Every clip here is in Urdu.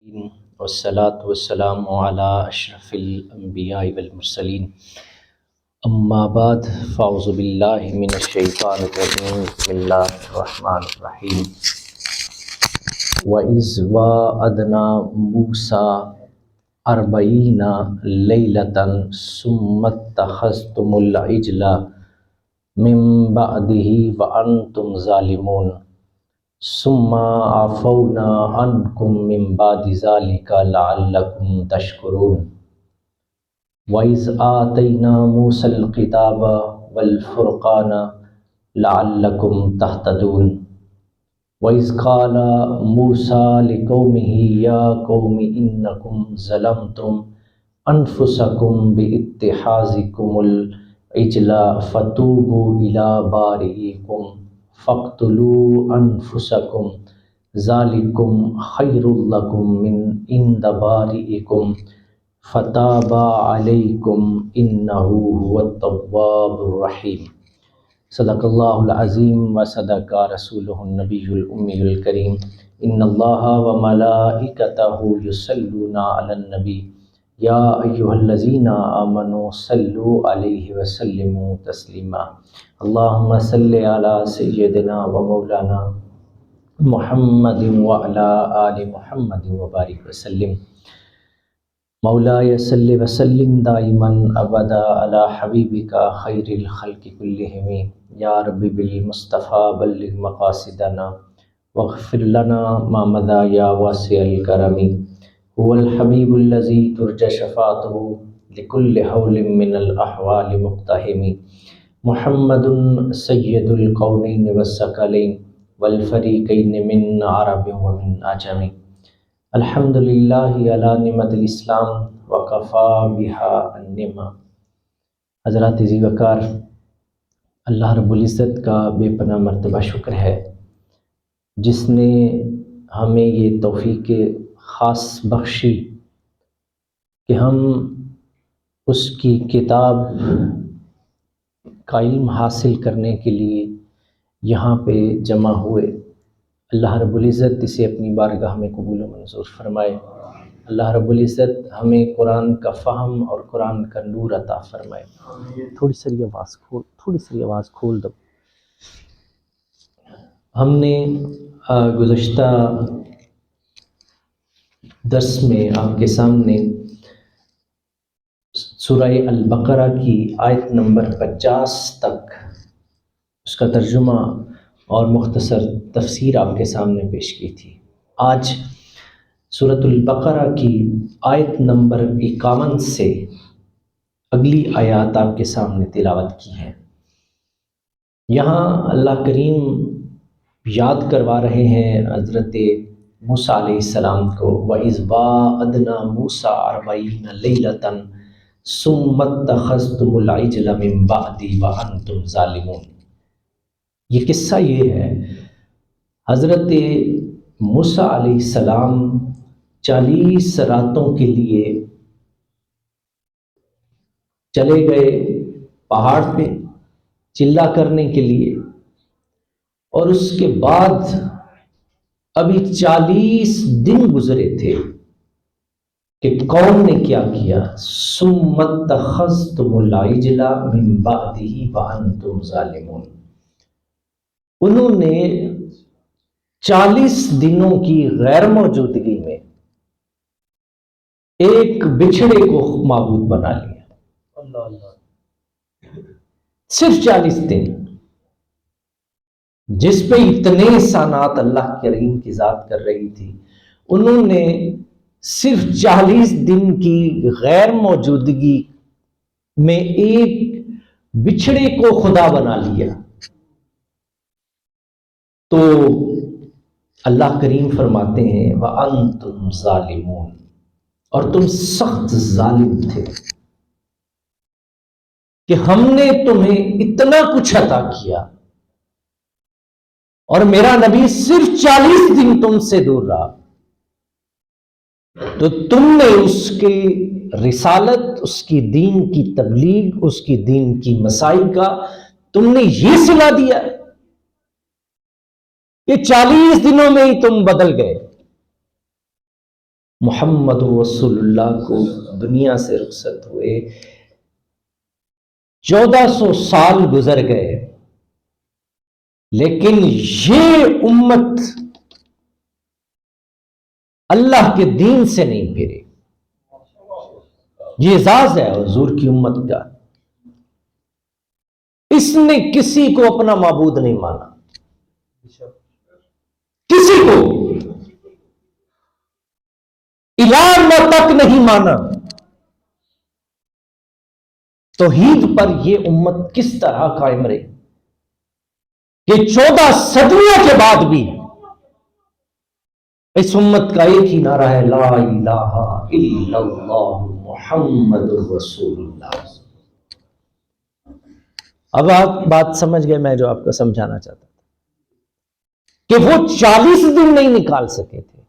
والصلاة والسلام على أشرف الأنبياء والمرسلين أما بعد فأعوذ بالله من الشيطان الرجيم بسم الله الرحمن الرحيم وإذ وعدنا موسى 40 ليلة ثم اتخذتم العجل من بعده وأنتم ظالمون ثم عفونا عنكم من بعد ذلك لعلكم تشكرون وإذ آتينا موسى الكتاب والفرقان لعلكم تهتدون وإذ قال موسى لقومه يا قوم إنكم ظلمتم أنفسكم باتخاذكم العجل فتوبوا إلى بارئكم فاقتلوا أنفسكم ذلكم خير لكم من عند بارئكم فتاب عليكم إنه هو التواب الرحيم صدق اللہ العظیم و صدق رسولہ النبی الأمی الکریم ان اللہ وملائکتہ یصلون علی النبی یا ایہا الذین آمنوا صلوا علیہ وسلموا تسلیما اللہم صلی علی سیدنا و مولانا محمد وعلی آل محمد وبارک وسلم مولاي صل وسلم دائما ابدا على حبیبک خیر الخلق کلہم یا رب بالمصطفى بلغ مقاصدنا واغفر لنا ما مضى یا واسع الکرم هو الحبیب الذی ترجى شفاعته لكل حول من الاحوال مقتحم محمد سید القونین والثقلین والفریقین من عرب ومن عجم الحمدللہ علی نعمت الاسلام وکفا بہا النعمہ۔ حضرات ذی وقار، اللہ رب العزت کا بے پناہ مرتبہ شکر ہے جس نے ہمیں یہ توفیق خاص بخشی کہ ہم اس کی کتاب کا علم حاصل کرنے کے لیے یہاں پہ جمع ہوئے۔ اللہ رب العزت اسے اپنی بارگاہ میں قبول و منظور فرمائے۔ اللہ رب العزت ہمیں قرآن کا فہم اور قرآن کا نور عطا فرمائے۔ تھوڑی سی آواز کھول دو۔ ہم نے گزشتہ درس میں آپ کے سامنے سورہ البقرہ کی آیت نمبر 50 تک اس کا ترجمہ اور مختصر تفسیر آپ کے سامنے پیش کی تھی۔ آج سورۃ البقرہ کی آیت نمبر 51 سے اگلی آیات آپ کے سامنے تلاوت کی ہیں۔ یہاں اللہ کریم یاد کروا رہے ہیں حضرت موسیٰ علیہ السلام کو وَإِذْ وَعَدْنَا مُوسَىٰ 40 لَيْلَةً ثُمَّ اتَّخَذْتُمُ الْعِجْلَ مِن بَعْدِي وَأَنْتُمْ ظَالِمُونَ۔ یہ قصہ یہ ہے، حضرت موسیٰ علیہ السلام 40 راتوں کے لیے چلے گئے پہاڑ پہ چلا کرنے کے لیے، اور اس کے بعد ابھی 40 دن گزرے تھے کہ قوم نے کیا کیا، ثم اتخذتم العجل من بعدہ وانتم ظالمون۔ انہوں نے 40 دنوں کی غیر موجودگی میں ایک بچھڑے کو معبود بنا لیا۔ صرف 40 دن، جس پہ اتنے احسانات اللہ کریم کی ذات کر رہی تھی، انہوں نے صرف 40 دن کی غیر موجودگی میں ایک بچھڑے کو خدا بنا لیا۔ تو اللہ کریم فرماتے ہیں وَأَنْتُمْ ظَالِمُونَ، اور تم سخت ظالم تھے کہ ہم نے تمہیں اتنا کچھ عطا کیا اور میرا نبی صرف 40 دن تم سے دور رہا، تو تم نے اس کی رسالت، اس کی دین کی تبلیغ، اس کی دین کی مسائل کا تم نے یہ سلا دیا کہ 40 دنوں میں ہی تم بدل گئے۔ محمد رسول اللہ کو دنیا سے رخصت ہوئے 1400 سال گزر گئے، لیکن یہ امت اللہ کے دین سے نہیں پھرے۔ یہ اعزاز ہے حضور کی امت کا، اس نے کسی کو اپنا معبود نہیں مانا، کسی کو الہ تک نہیں مانا۔ توحید پر یہ امت کس طرح قائم رہی کہ 14 صدیوں کے بعد بھی اس امت کا ایک ہی نعرہ ہے، لا الہ الا اللہ محمد رسول اللہ۔ اب آپ بات سمجھ گئے میں جو آپ کو سمجھانا چاہتا تھا، کہ وہ 40 دن نہیں نکال سکے تھے،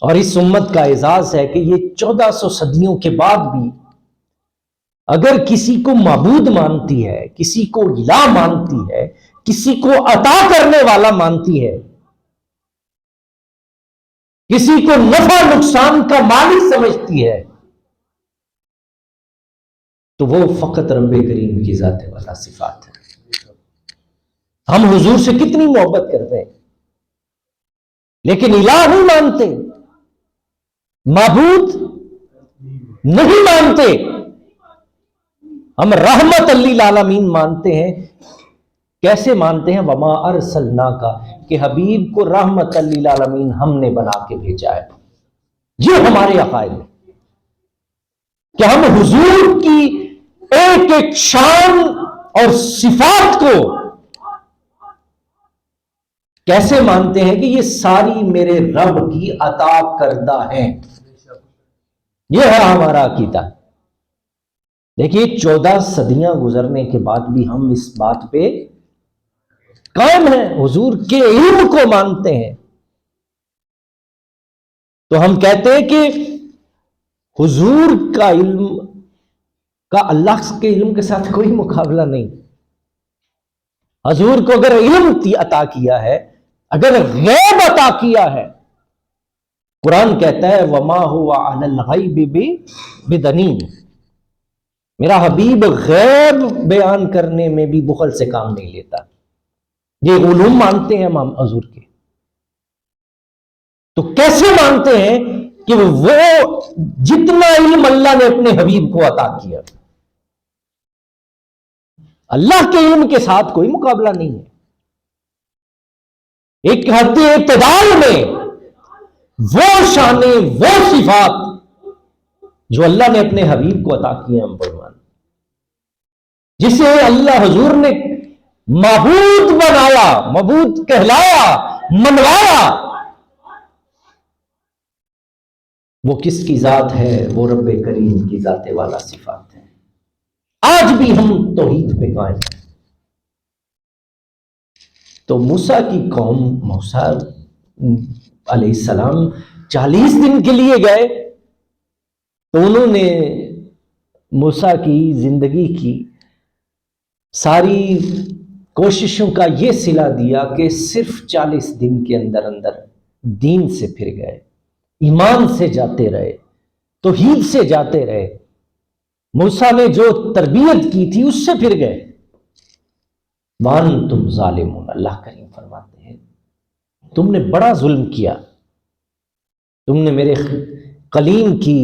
اور اس امت کا اعزاز ہے کہ یہ 1400 صدیوں کے بعد بھی اگر کسی کو معبود مانتی ہے، کسی کو الہ مانتی ہے، کسی کو عطا کرنے والا مانتی ہے، کسی کو نفع نقصان کا مالک سمجھتی ہے، تو وہ فقط رب کریم کی ذات والا صفات ہے۔ ہم حضور سے کتنی محبت کرتے ہیں، لیکن الہ نہیں مانتے، معبود نہیں مانتے، ہم رحمت للعالمین مانتے ہیں۔ کیسے مانتے ہیں؟ وما ارسلناک، کہ حبیب کو رحمت للعالمین ہم نے بنا کے بھیجا ہے۔ یہ ہمارے عقائد ہے کہ ہم حضور کی ایک ایک شان اور صفات کو کیسے مانتے ہیں کہ یہ ساری میرے رب کی عطا کردہ ہیں۔ یہ ہے ہمارا عقیدہ۔ دیکھیے 14 صدیاں گزرنے کے بعد بھی ہم اس بات پہ قائم ہیں، حضور کے علم کو مانتے ہیں۔ تو ہم کہتے ہیں کہ حضور کا علم کا اللہ کے علم کے ساتھ کوئی مقابلہ نہیں۔ حضور کو اگر علم عطا کیا ہے، اگر غیب عطا کیا ہے، قرآن کہتا ہے وما هو علی الغیب بدنین، میرا حبیب غیب بیان کرنے میں بھی بخل سے کام نہیں لیتا۔ یہ علوم مانتے ہیں ہم حضور کے، تو کیسے مانتے ہیں کہ وہ جتنا علم اللہ نے اپنے حبیب کو عطا کیا، اللہ کے علم کے ساتھ کوئی مقابلہ نہیں ہے۔ ایک حد اعتدال میں وہ شانیں، وہ صفات جو اللہ نے اپنے حبیب کو عطا کی ہیں، ہم فرمان جسے اللہ حضور نے معبود بنایا، معبود کہلایا، منوایا، وہ کس کی ذات ہے؟ وہ رب کریم کی ذات والا صفات ہے۔ آج بھی ہم توحید پہ قائم ہیں۔ تو موسیٰ کی قوم، موسیٰ علیہ السلام 40 دن کے لیے گئے، تو انہوں نے موسیٰ کی زندگی کی ساری کوششوں کا یہ صلہ دیا کہ صرف 40 دن کے اندر اندر دین سے پھر گئے، ایمان سے جاتے رہے، توحید سے جاتے رہے۔ موسیٰ نے جو تربیت کی تھی اس سے پھر گئے۔ وَأَنْتُمْ ظَالِمُونَ، اللہ کریم فرماتے ہیں تم نے بڑا ظلم کیا، تم نے میرے کلیم کی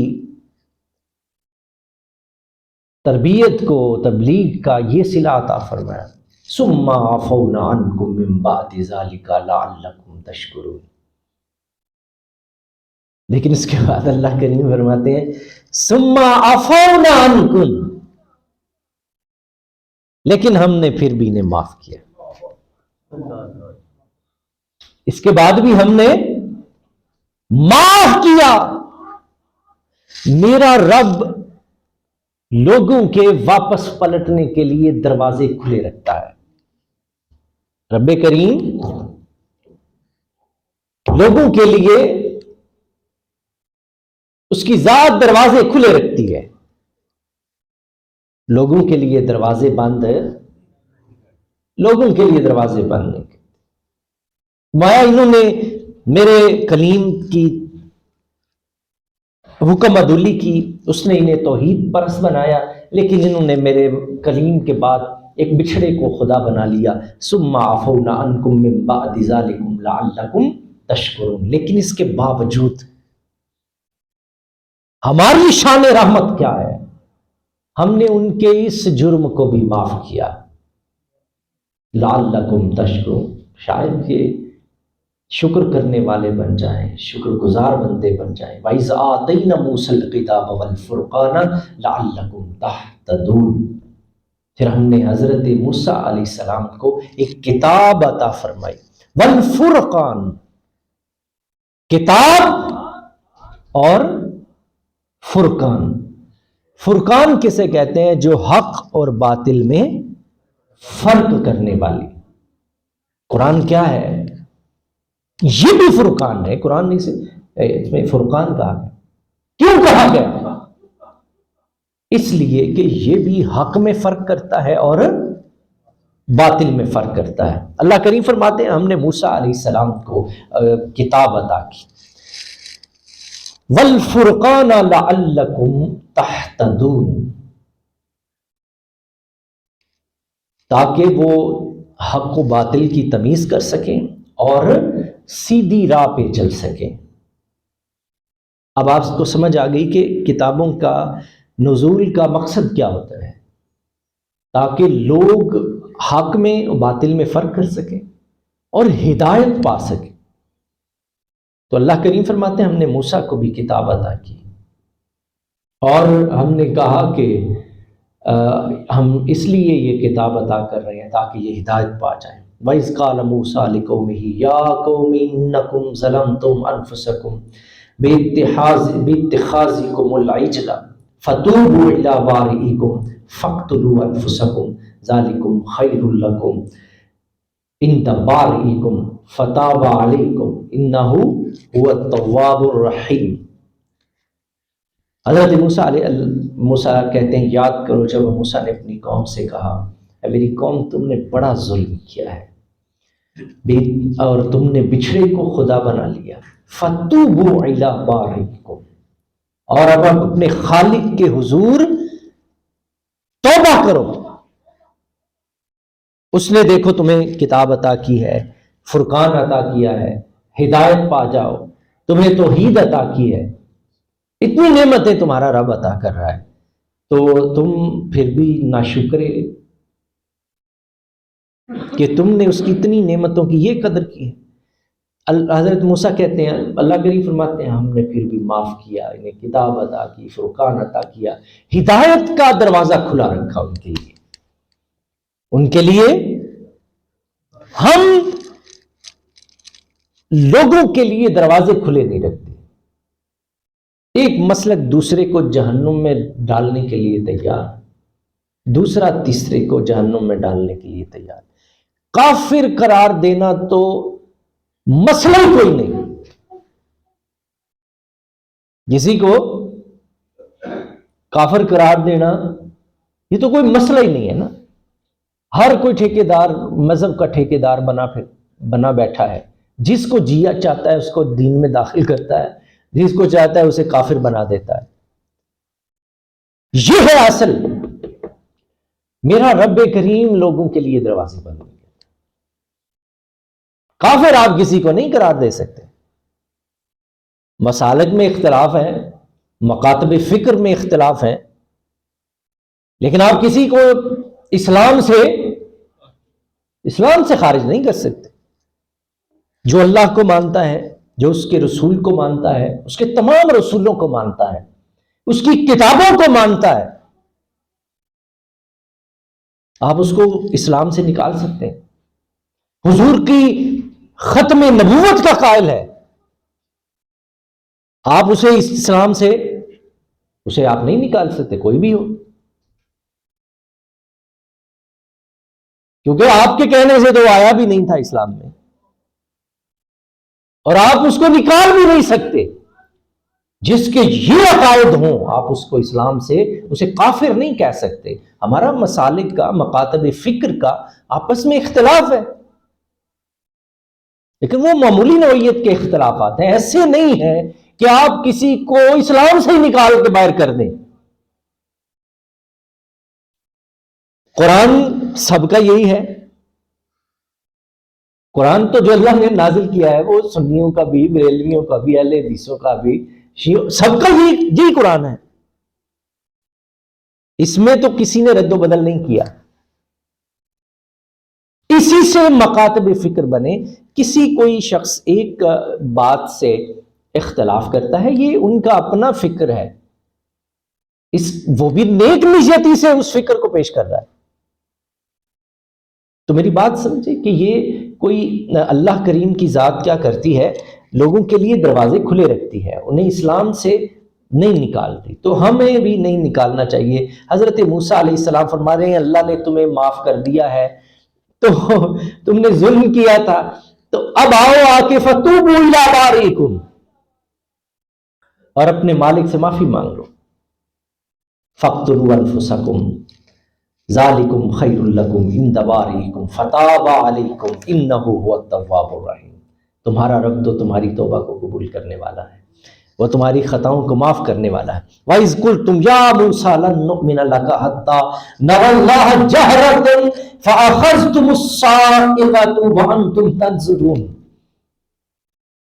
تربیت کو، تبلیغ کا یہ صلہ عطا فرمایا۔ ثُمَّ عَفَوْنَا عَنْكُمْ مِنْ بَعْدِ ذَلِكَ لَعَلَّكُمْ تَشْكُرُونَ، لیکن اس کے بعد اللہ کریم فرماتے ہیں ثُمَّ عَفَوْنَا عَنْكُمْ، لیکن ہم نے پھر بھی انہیں معاف کیا۔ اس کے بعد بھی ہم نے معاف کیا۔ میرا رب لوگوں کے واپس پلٹنے کے لیے دروازے کھلے رکھتا ہے۔ رب کریم لوگوں کے لیے اس کی ذات دروازے کھلے رکھتی ہے، لوگوں کے لیے دروازے بند ہے، لوگوں کے لیے دروازے بند نہیں۔ مایا انہوں نے میرے کلیم کی حکم عدولی کی، اس نے انہیں توحید پرست بنایا، لیکن انہوں نے میرے کلیم کے بعد ایک بچھڑے کو خدا بنا لیا۔ ثم عفونا عنکم من بعد ذلکم لعلکم تشکرون، لیکن اس کے باوجود ہماری شان رحمت کیا ہے، ہم نے ان کے اس جرم کو بھی معاف کیا۔ لعلکم تشکرون، شاید یہ شکر کرنے والے بن جائیں، شکر گزار بندے بن جائیں۔ وَإِذْ آتَيْنَا مُوسَى الْكِتَابَ وَالْفُرْقَانَ لَعَلَّكُمْ تَهْتَدُونَ، پھر ہم نے حضرت موسیٰ علیہ السلام کو ایک کتاب عطا فرمائی۔ والفرقان، کتاب اور فرقان۔ فرقان کسے کہتے ہیں؟ جو حق اور باطل میں فرق کرنے والی۔ قرآن کیا ہے؟ یہ بھی فرقان ہے۔ قرآن نے اس میں فرقان کہا ہے۔ کیوں کہا گیا؟ اس لیے کہ یہ بھی حق میں فرق کرتا ہے اور باطل میں فرق کرتا ہے۔ اللہ کریم فرماتے ہیں ہم نے موسیٰ علیہ السلام کو کتاب عطا کی۔ وَالْفُرْقَانَ لَعَلَّكُمْ تَهْتَدُونَ، تاکہ وہ حق و باطل کی تمیز کر سکیں اور سیدھی راہ پہ چل سکیں۔ اب آپ کو سمجھ آ گئی کہ کتابوں کا نزول کا مقصد کیا ہوتا ہے، تاکہ لوگ حق میں و باطل میں فرق کر سکیں اور ہدایت پا سکیں۔ تو اللہ کریم فرماتے ہیں ہم نے موسیٰ کو بھی کتاب عطا کی، اور ہم نے کہا کہ ہم اس لیے یہ کتاب عطا کر رہے ہیں تاکہ یہ ہدایت پا جائیں۔ وَإِذْ قَالَ مُوسَىٰ لِقَوْمِهِ يَا قَوْمِ إِنَّكُمْ ظَلَمْتُمْ أَنفُسَكُمْ بِاتِّخَاذِكُمُ الْعِجْلَ فَتُوبُوا إِلَىٰ بَارِئِكُمْ فَاقْتُلُوا أَنفُسَكُمْ ذَلِكُمْ خَيْرٌ لَكُمْ عِندَ بَارِئِكُمْ فَتَابَ عَلَيْكُمْ إِنَّهُ هُوَ التَّوَّابُ الرَّحِيمُ۔ حضرت موسیٰ کہتے ہیں یاد کرو جب موسیٰ نے اپنی قوم سے کہا اے میری قوم تم نے بڑا ظلم کیا ہے اور تم نے بچھڑے کو خدا بنا لیا۔ فَتُوبُوا إِلَىٰ بَارِئِكُمْ، اور اب اپنے خالق کے حضور توبہ کرو۔ اس نے دیکھو تمہیں کتاب عطا کی ہے، فرقان عطا کیا ہے، ہدایت پا جاؤ، تمہیں توحید عطا کی ہے، اتنی نعمتیں تمہارا رب عطا کر رہا ہے، تو تم پھر بھی ناشکرے کہ تم نے اس کی اتنی نعمتوں کی یہ قدر کی ہے۔ حضرت موسیٰ کہتے ہیں اللہ کریم فرماتے ہیں ہم نے پھر بھی معاف کیا، انہیں کتاب عطا کی، فرقان عطا کیا، ہدایت کا دروازہ کھلا رکھا ان کے لیے۔ ان کے لیے ہم لوگوں کے لیے دروازے کھلے نہیں رکھتے، ایک مسلک دوسرے کو جہنم میں ڈالنے کے لیے تیار، دوسرا تیسرے کو جہنم میں ڈالنے کے لیے تیار۔ کافر قرار دینا تو مسئلہ ہی کوئی نہیں، کسی کو کافر قرار دینا یہ تو کوئی مسئلہ ہی نہیں ہے نا۔ ہر کوئی ٹھیکیدار مذہب کا ٹھیکیدار بنا بیٹھا ہے، جس کو جیا چاہتا ہے اس کو دین میں داخل کرتا ہے، جس کو چاہتا ہے اسے کافر بنا دیتا ہے۔ یہ ہے اصل۔ میرا رب کریم لوگوں کے لیے دروازے بند ہو گئے، کافر آپ کسی کو نہیں قرار دے سکتے۔ مسالک میں اختلاف ہے، مکاتب فکر میں اختلاف ہے، لیکن آپ کسی کو اسلام سے خارج نہیں کر سکتے۔ جو اللہ کو مانتا ہے، جو اس کے رسول کو مانتا ہے، اس کے تمام رسولوں کو مانتا ہے، اس کی کتابوں کو مانتا ہے، آپ اس کو اسلام سے نکال سکتے ہیں۔ حضور کی ختم نبوت کا قائل ہے، آپ اسے اسلام سے اسے آپ نہیں نکال سکتے، کوئی بھی ہو، کیونکہ آپ کے کہنے سے تو آیا بھی نہیں تھا اسلام میں، اور آپ اس کو نکال بھی نہیں سکتے۔ جس کے یہ عقائد ہوں آپ اس کو اسلام سے اسے کافر نہیں کہہ سکتے۔ ہمارا مسالک کا، مکاتب فکر کا آپس میں اختلاف ہے، لیکن وہ معمولی نوعیت کے اختلافات ہیں، ایسے نہیں ہیں کہ آپ کسی کو اسلام سے ہی نکال کے باہر کر دیں۔ قرآن سب کا یہی ہے، قرآن تو جو اللہ نے نازل کیا ہے وہ سنیوں کا بھی، بریلویوں کا بھی، اہل حدیثوں کا بھی، شیعوں، سب کا یہی قرآن ہے۔ اس میں تو کسی نے رد و بدل نہیں کیا، اسی سے مکاتب فکر بنے۔ کسی کوئی شخص ایک بات سے اختلاف کرتا ہے، یہ ان کا اپنا فکر ہے، وہ بھی نیک نیتی سے اس فکر کو پیش کر رہا ہے۔ تو میری بات سمجھے کہ یہ کوئی اللہ کریم کی ذات کیا کرتی ہے، لوگوں کے لیے دروازے کھلے رکھتی ہے، انہیں اسلام سے نہیں نکالتی، تو ہمیں بھی نہیں نکالنا چاہیے۔ حضرت موسیٰ علیہ السلام فرما رہے ہیں اللہ نے تمہیں معاف کر دیا ہے، تو تم نے ظلم کیا تھا، تو اب آؤ آ کے فتوبوا الی بارئکم، اور اپنے مالک سے معافی مانگ لو۔ فاقتلوا انفسکم ذالکم خیر لکم عند بارئکم فتاب علیکم انہ هو التواب الرحیم۔ تمہارا رب تو تمہاری توبہ کو قبول کرنے والا ہے، وہ تمہاری خطاؤں کو معاف کرنے والا ہے۔ وَإِذْ قُلْتُمْ يَا مُوسَىٰ لَن نُّؤْمِنَ لَكَ حَتَّىٰ نَرَى اللَّهَ جَهْرَةً فَأَخَذْتُمُ الصَّاعِقَةُ وَأَنْتُمْ تَنظُرُونَ۔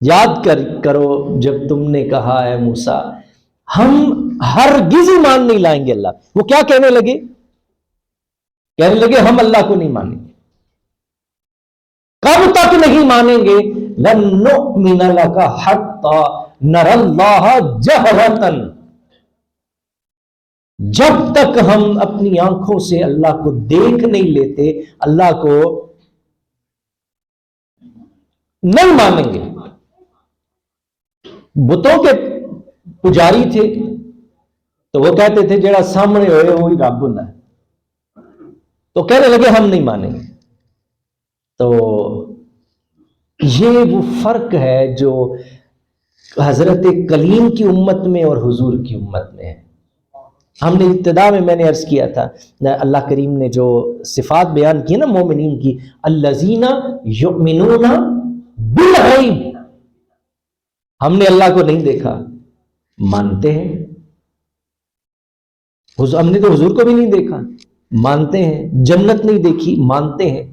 یاد کرو جب تم نے کہا ہے موسیٰ ہم ہرگز ایمان نہیں لائیں گے اللہ، وہ کیا کہنے لگے؟ کہنے لگے ہم اللہ کو نہیں مانیں گے۔ کب تک نہیں مانیں گے؟ لَن نُّؤْمِنَ لَكَ حَتَّىٰ نَرَى اللَّهَ جَهْرَةً، جب تک ہم اپنی آنکھوں سے اللہ کو دیکھ نہیں لیتے، اللہ کو نہیں مانیں گے۔ بتوں کے پجاری تھے تو وہ کہتے تھے جڑا سامنے ہوئے وہی رب ہوتا ہے، تو کہنے لگے ہم نہیں مانیں گے۔ تو یہ وہ فرق ہے جو حضرت کلیم کی امت میں اور حضور کی امت میں ہے۔ ہم نے ابتدا میں نے عرض کیا تھا، اللہ کریم نے جو صفات بیان کی نا مومنین کی، الذین یؤمنون بالغیب، ہم نے اللہ کو نہیں دیکھا، مانتے ہیں۔ ہم نے تو حضور کو بھی نہیں دیکھا، مانتے ہیں۔ جنت نہیں دیکھی، مانتے ہیں۔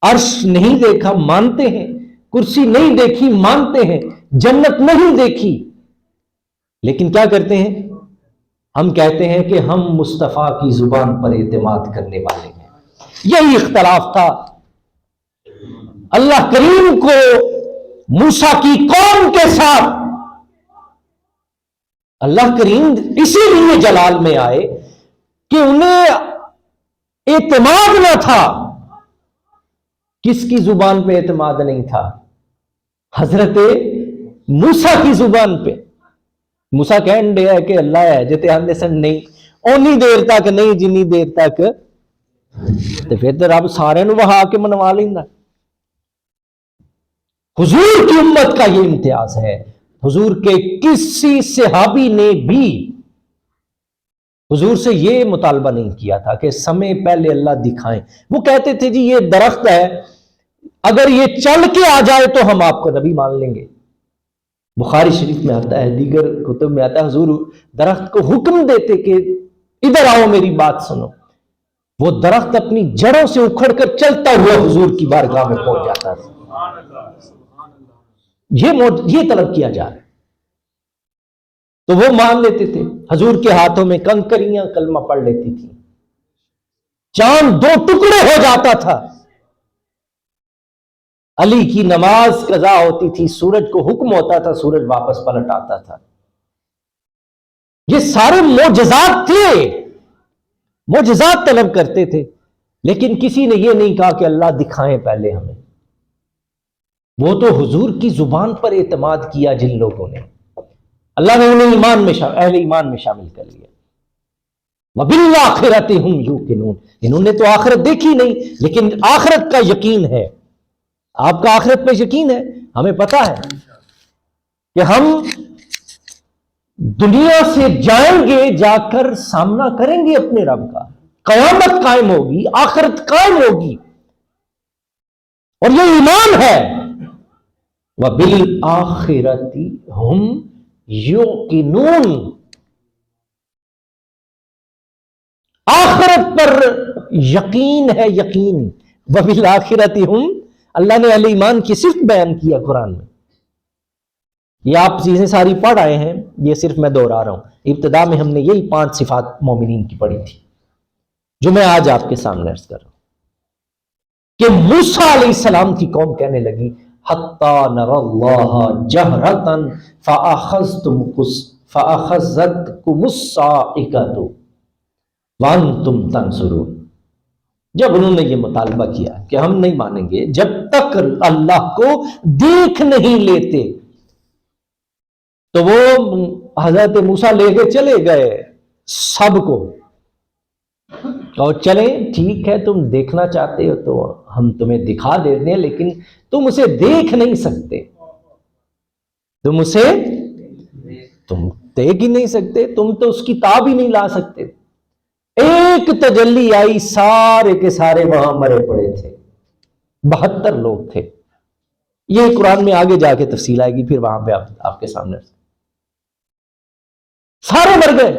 عرش نہیں دیکھا، مانتے ہیں۔ کرسی نہیں دیکھی، مانتے ہیں۔ جنت نہیں دیکھی، لیکن کیا کرتے ہیں؟ ہم کہتے ہیں کہ ہم مصطفیٰ کی زبان پر اعتماد کرنے والے ہیں۔ یہی اختلاف تھا اللہ کریم کو موسیٰ کی قوم کے ساتھ۔ اللہ کریم اسی لیے جلال میں آئے کہ انہیں اعتماد نہ تھا۔ کس کی زبان پہ اعتماد نہیں تھا؟ حضرت موسیٰ کی زبان پہ۔ موسیٰ کہن دیا ہے کہ اللہ ہے جتے آندے سن نہیں، اونی دیر تک نہیں جنی دیر تک، تو پھر تو رب سارے نو وہا کے منوا لینا۔ حضور کی امت کا یہ امتیاز ہے، حضور کے کسی صحابی نے بھی حضور سے یہ مطالبہ نہیں کیا تھا کہ سمے پہلے اللہ دکھائیں۔ وہ کہتے تھے جی یہ درخت ہے، اگر یہ چل کے آ جائے تو ہم آپ کو نبی مان لیں گے۔ بخاری شریف میں آتا ہے، دیگر کتب میں آتا ہے، حضور درخت کو حکم دیتے کہ ادھر آؤ میری بات سنو، وہ درخت اپنی جڑوں سے اکھڑ کر چلتا ہوا حضور کی بارگاہ میں پہنچ جاتا تھا۔ یہ طلب کیا جا رہا ہے، تو وہ مان لیتے تھے۔ حضور کے ہاتھوں میں کنکریاں کلمہ پڑھ لیتی تھی، چاند دو ٹکڑے ہو جاتا تھا، علی کی نماز قضا ہوتی تھی، سورج کو حکم ہوتا تھا، سورج واپس پلٹ آتا تھا۔ یہ سارے معجزات تھے، معجزات طلب کرتے تھے، لیکن کسی نے یہ نہیں کہا کہ اللہ دکھائیں پہلے ہمیں۔ وہ تو حضور کی زبان پر اعتماد کیا جن لوگوں نے، اللہ نے انہیں اہل ایمان میں شامل کر لیا۔ وَبِالْآخِرَةِ هُمْ يُوقِنُونَ، انہوں نے تو آخرت دیکھی نہیں، لیکن آخرت کا یقین ہے۔ آپ کا آخرت پہ یقین ہے؟ ہمیں پتا ہے کہ ہم دنیا سے جائیں گے، جا کر سامنا کریں گے اپنے رب کا، قیامت قائم ہوگی، آخرت قائم ہوگی، اور یہ ایمان ہے۔ وَبِالْآخِرَةِ هُمْ یوقنون، آخرت پر یقین ہے، یقین. وبالآخرۃ ہم، اللہ نے اہل ایمان کی صرف بیان کیا قرآن میں. یہ آپ چیزیں ساری پڑھ آئے ہیں، یہ صرف میں دوہرا رہا ہوں. ابتدا میں ہم نے یہی 5 صفات مومنین کی پڑھی تھی جو میں آج آپ کے سامنے عرض کر رہا ہوں کہ موسیٰ علیہ السلام کی قوم کہنے لگی حَتَّى نَرَى اللَّهَ جَهْرَةً فَأَخَذَتْكُمُ الصَّاعِقَةُ وَأَنْتُمْ تَنْظُرُونَ. جب انہوں نے یہ مطالبہ کیا کہ ہم نہیں مانیں گے جب تک اللہ کو دیکھ نہیں لیتے، تو وہ حضرت موسیٰ لے کے چلے گئے سب کو، اور چلیں ٹھیک ہے تم دیکھنا چاہتے ہو تو ہم تمہیں دکھا دیتے ہیں، لیکن تم اسے دیکھ نہیں سکتے، تم دیکھ ہی نہیں سکتے، تم تو اس کی تاب ہی نہیں لا سکتے. ایک تجلی آئی، سارے کے سارے وہاں مرے پڑے تھے، 72 لوگ تھے. یہ قرآن میں آگے جا کے تفصیل آئے گی، پھر وہاں پہ آپ کے سامنے سارے مر گئے.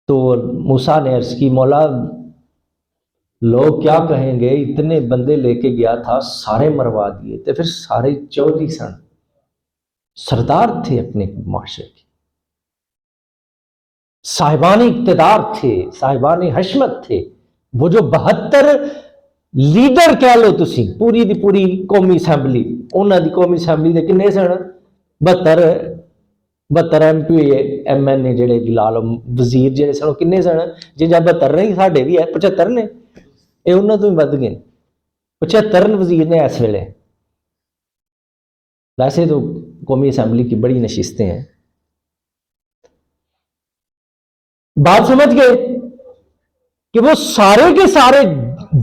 تو موسیٰ نے عرض کی مولا لوگ کیا کہیں گے، اتنے بندے لے کے گیا تھا سارے مروا دیے تھے، پھر سارے 24 سن سردار تھے اپنے معاشرے کے، صاحبان اقتدار تھے، صاحبان حشمت تھے. وہ جو 72 لیڈر کہہ لو تسی، پوری دی پوری قومی اسمبلی، انہاں دی قومی اسمبلی دے کنے سن 72 ایم پی ایم این اے جڑے لال وزیر جڑے سن کنے سن، جی جب 72 نہیں ساڈے بھی ہے 75 نے، اے انہاں تو ہی ود گئے 75 وزیر نے اس ویلے. ویسے تو قومی اسمبلی کی بڑی نشستیں ہیں. بات سمجھ گئے کہ وہ سارے کے سارے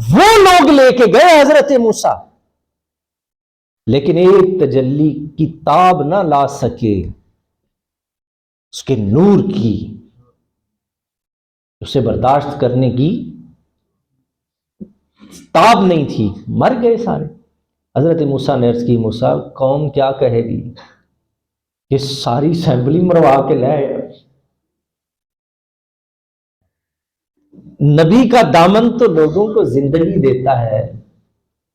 وہ لوگ لے کے گئے حضرت موسیٰ، لیکن ایک تجلی کی تاب نہ لا سکے، اس کے نور کی، اسے برداشت کرنے کی تاب نہیں تھی، مر گئے سارے. حضرت موسیٰ نے عرض کی موسیٰ قوم کیا کہے گی کہ ساری اسمبلی مروا کے لے آئے. نبی کا دامن تو لوگوں کو زندگی دیتا ہے،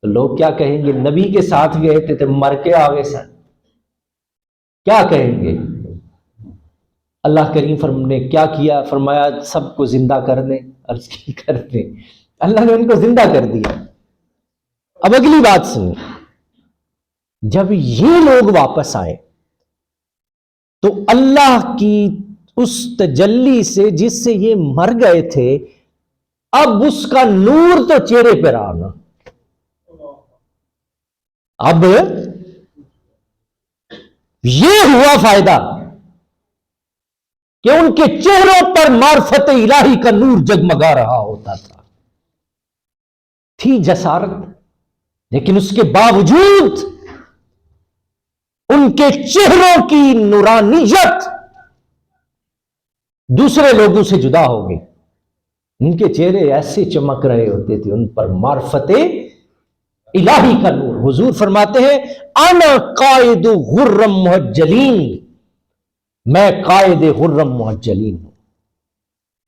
تو لوگ کیا کہیں گے، نبی کے ساتھ گئے تھے مر کے آگے سن، کیا کہیں گے. اللہ کریم نے کیا کیا، فرمایا سب کو زندہ کر دیں. عرض کی کر دیں، اللہ نے ان کو زندہ کر دیا. اب اگلی بات سنیں، جب یہ لوگ واپس آئے تو اللہ کی اس تجلی سے جس سے یہ مر گئے تھے، اب اس کا نور تو چہرے پہ رہا نا. اب یہ ہوا فائدہ کہ ان کے چہروں پر معرفت الہی کا نور جگمگا رہا ہوتا تھا. تھی جسارت، لیکن اس کے باوجود ان کے چہروں کی نورانیت دوسرے لوگوں سے جدا ہو گئی. ان کے چہرے ایسے چمک رہے ہوتے تھے، ان پر معرفت الہی کا نور. حضور فرماتے ہیں انا قائد غرم محجلین، میں قائد غرم محجلین ہوں.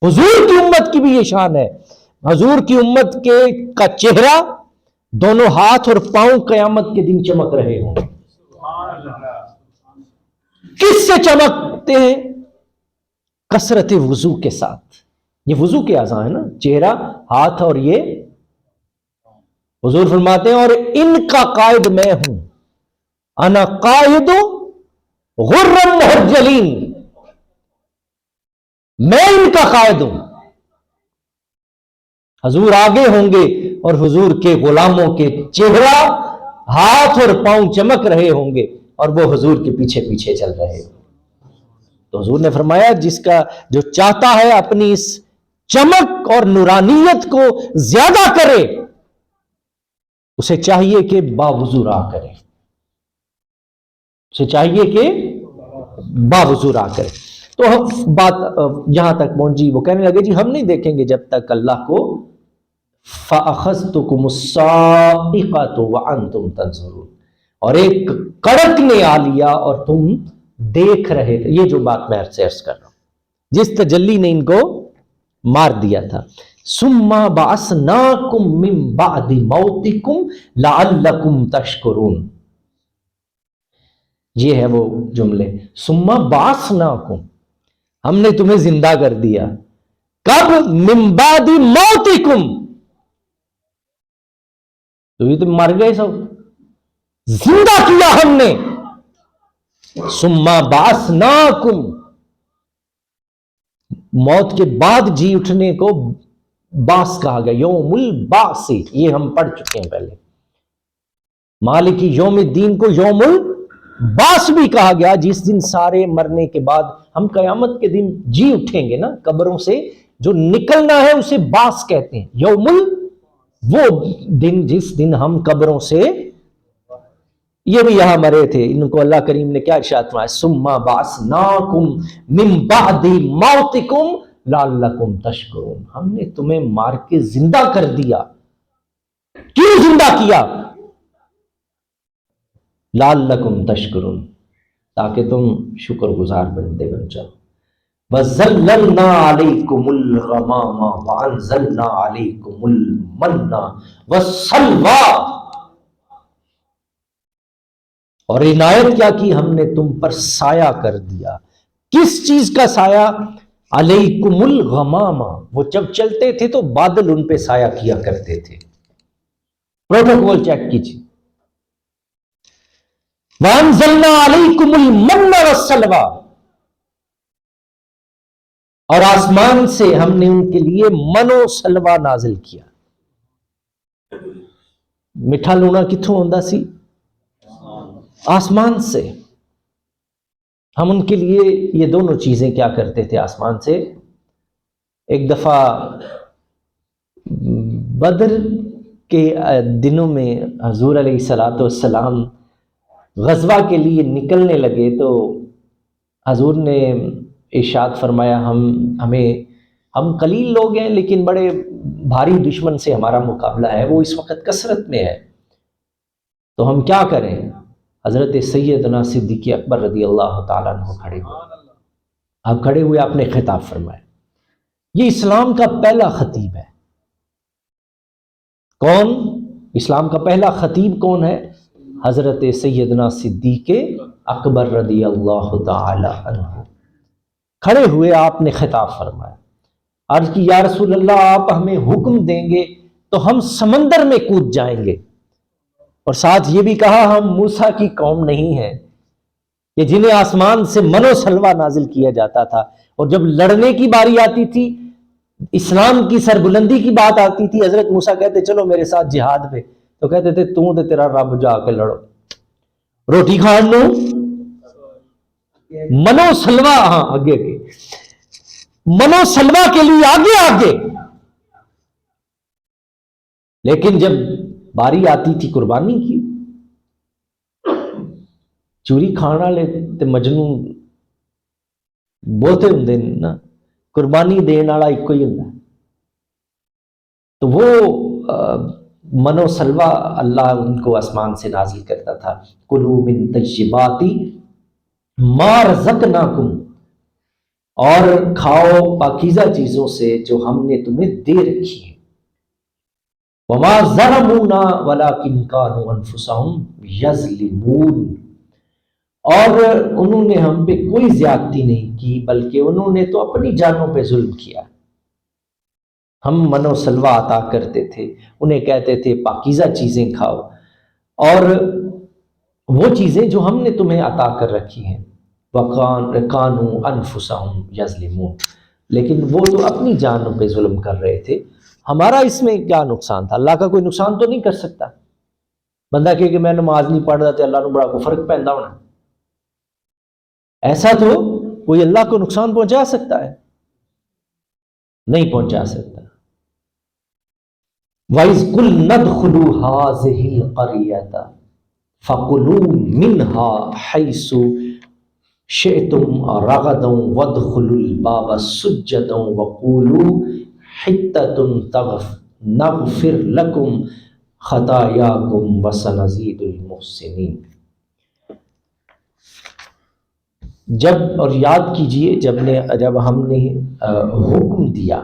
حضور کی امت کی بھی یہ شان ہے. حضور کی امت کا چہرہ، دونوں ہاتھ اور پاؤں قیامت کے دن چمک رہے ہوں. کس سے چمکتے ہیں؟ کثرت وضو کے ساتھ. یہ وضو کے اعضاء ہے نا، چہرہ، ہاتھ اور یہ. حضور فرماتے ہیں اور ان کا قائد میں ہوں، انا قائد غرم محجلین، میں ان کا قائد ہوں. حضور آگے ہوں گے اور حضور کے غلاموں کے چہرہ، ہاتھ اور پاؤں چمک رہے ہوں گے اور وہ حضور کے پیچھے پیچھے چل رہے ہوں. تو حضور نے فرمایا جو چاہتا ہے اپنی اس چمک اور نورانیت کو زیادہ کرے، اسے چاہیے کہ باوضو راہ کرے، اسے چاہیے کہ باوضو راہ کرے. تو بات یہاں تک پہنچی، وہ کہنے لگے جی ہم نہیں دیکھیں گے جب تک اللہ کو فَأَخَذْتُكُمُ الصَّاعِقَةُ وَأَنْتُمْ تَنْظُرُونَ. اور ایک کڑک نے آ لیا اور تم دیکھ رہے تھے. یہ جو بات میں سے عرض کر رہا ہوں، جس تجلی نے ان کو مار دیا تھا. ثم بعثناکم من بعد موتکم لعلکم تشکرون. یہ ہے وہ جملے. ثم بعثناکم، ہم نے تمہیں زندہ کر دیا. کب؟ من بعد موتکم، تو یہ تم مر گئے سب، زندہ کیا ہم نے. ثم بعثناکم، موت کے بعد جی اٹھنے کو باس کہا گیا، یوم البعث. یہ ہم پڑھ چکے ہیں پہلے. مالک یوم الدین کو یوم البعث بھی کہا گیا، جس دن سارے مرنے کے بعد ہم قیامت کے دن جی اٹھیں گے نا قبروں سے، جو نکلنا ہے اسے باس کہتے ہیں. یوم وہ دن جس دن ہم قبروں سے، یہ بھی یہاں مرے تھے، ان کو اللہ کریم نے کیا ارشاد فرمایا؟ ثم بعثناکم من بعد موتکم لعلکم تشکرون. ہم نے تمہیں مار کے زندہ کر دیا. کیوں زندہ کیا؟ لعلکم تشکرون، تاکہ تم شکر گزار بندے بن جاؤ. وَظَلَّلْنَا عَلَيْكُمُ الْغَمَامَ وَأَنزَلْنَا عَلَيْكُمُ الْمَنَّ وَالسَّلْوَىٰ. اور عنایت کیا کی ہم نے تم پر سایہ کر دیا. کس چیز کا سایہ؟ علیکم الغمام. وہ جب چلتے تھے تو بادل ان پہ سایہ کیا کرتے تھے. پروٹوکول چیک کیجیے. وَأَنزَلْنَا عَلَيْكُمُ الْمَنَّ وَالسَّلْوَىٰ. اور آسمان سے ہم نے ان کے لیے من و سلوہ نازل کیا. میٹھا لونا کتھوں ہوندا سی؟ آسمان سے. ہم ان کے لیے یہ دونوں چیزیں کیا کرتے تھے آسمان سے. ایک دفعہ بدر کے دنوں میں حضور علیہ الصلوۃ والسلام غزوہ کے لیے نکلنے لگے تو حضور نے ارشاد فرمایا ہم قلیل لوگ ہیں لیکن بڑے بھاری دشمن سے ہمارا مقابلہ ہے، وہ اس وقت کثرت میں ہے، تو ہم کیا کریں؟ حضرت سیدنا صدیق اکبر رضی اللہ تعالیٰ عنہ کھڑے ہوئے. آپ کھڑے ہوئے، آپ نے خطاب فرمایا. یہ اسلام کا پہلا خطیب ہے. کون؟ اسلام کا پہلا خطیب کون ہے؟ حضرت سیدنا صدیق اکبر رضی اللہ تعالی عنہ. کھڑے ہوئے آپ نے خطاب فرمایا. عرض کی یا رسول اللہ، آپ ہمیں حکم دیں گے تو ہم سمندر میں کود جائیں گے. اور ساتھ یہ بھی کہا ہم موسیٰ کی قوم نہیں ہیں کہ جنہیں آسمان سے من و سلوہ نازل کیا جاتا تھا، اور جب لڑنے کی باری آتی تھی، اسلام کی سربلندی کی بات آتی تھی، حضرت موسیٰ کہتے چلو میرے ساتھ جہاد پہ، تو کہتے تھے تو تیرا رب جا کے لڑو. روٹی کھان لو منو سلوہ، ہاں آگے کے منو سلوہ کے لیے آگے. لیکن جب باری آتی تھی قربانی کی، چوری کھان والے تے مجنوں بہتے ہوندے نا، قربانی دین والا ایک ہی ہوندا. تو وہ منو سلوہ اللہ ان کو آسمان سے نازل کرتا تھا. کلوا من طیبات ما رزقناکم، اور کھاؤ پاکیزہ چیزوں سے جو ہم نے تمہیں دے رکھی ہیں. وما ظلمونا ولکن کانوا انفسهم یظلمون، اور انہوں نے ہم پہ کوئی زیادتی نہیں کی بلکہ انہوں نے تو اپنی جانوں پہ ظلم کیا. ہم من و سلوہ عطا کرتے تھے، انہیں کہتے تھے پاکیزہ چیزیں کھاؤ، اور وہ چیزیں جو ہم نے تمہیں عطا کر رکھی ہیں. وَكَانُوا أَنفُسَهُمْ يَظْلِمُونَ، لیکن وہ تو اپنی جانوں پہ ظلم کر رہے تھے. ہمارا اس میں کیا نقصان تھا؟ اللہ کا کوئی نقصان تو نہیں کر سکتا. بندہ کہ میں نماز نہیں پڑھ رہا تھا اللہ نے بڑا کو فرق پہنتا ہونا، ایسا تو کوئی اللہ کو نقصان پہنچا سکتا ہے؟ نہیں پہنچا سکتا. وَإِذْ قُلْنَا ادْخُلُوا هَٰذِهِ الْقَرْيَةَ فَكُلُوا مِنْهَا حَيْثُ شِئْتُمْ رَغَدًا وَادْخُلُوا الْبَابَ سُجَّدًا وَقُولُوا حِطَّةٌ نَغْفِرْ لَكُمْ خطاياكم وسنزيد المحسنين۔ جب، اور یاد کیجئے، جب ہم نے حکم دیا،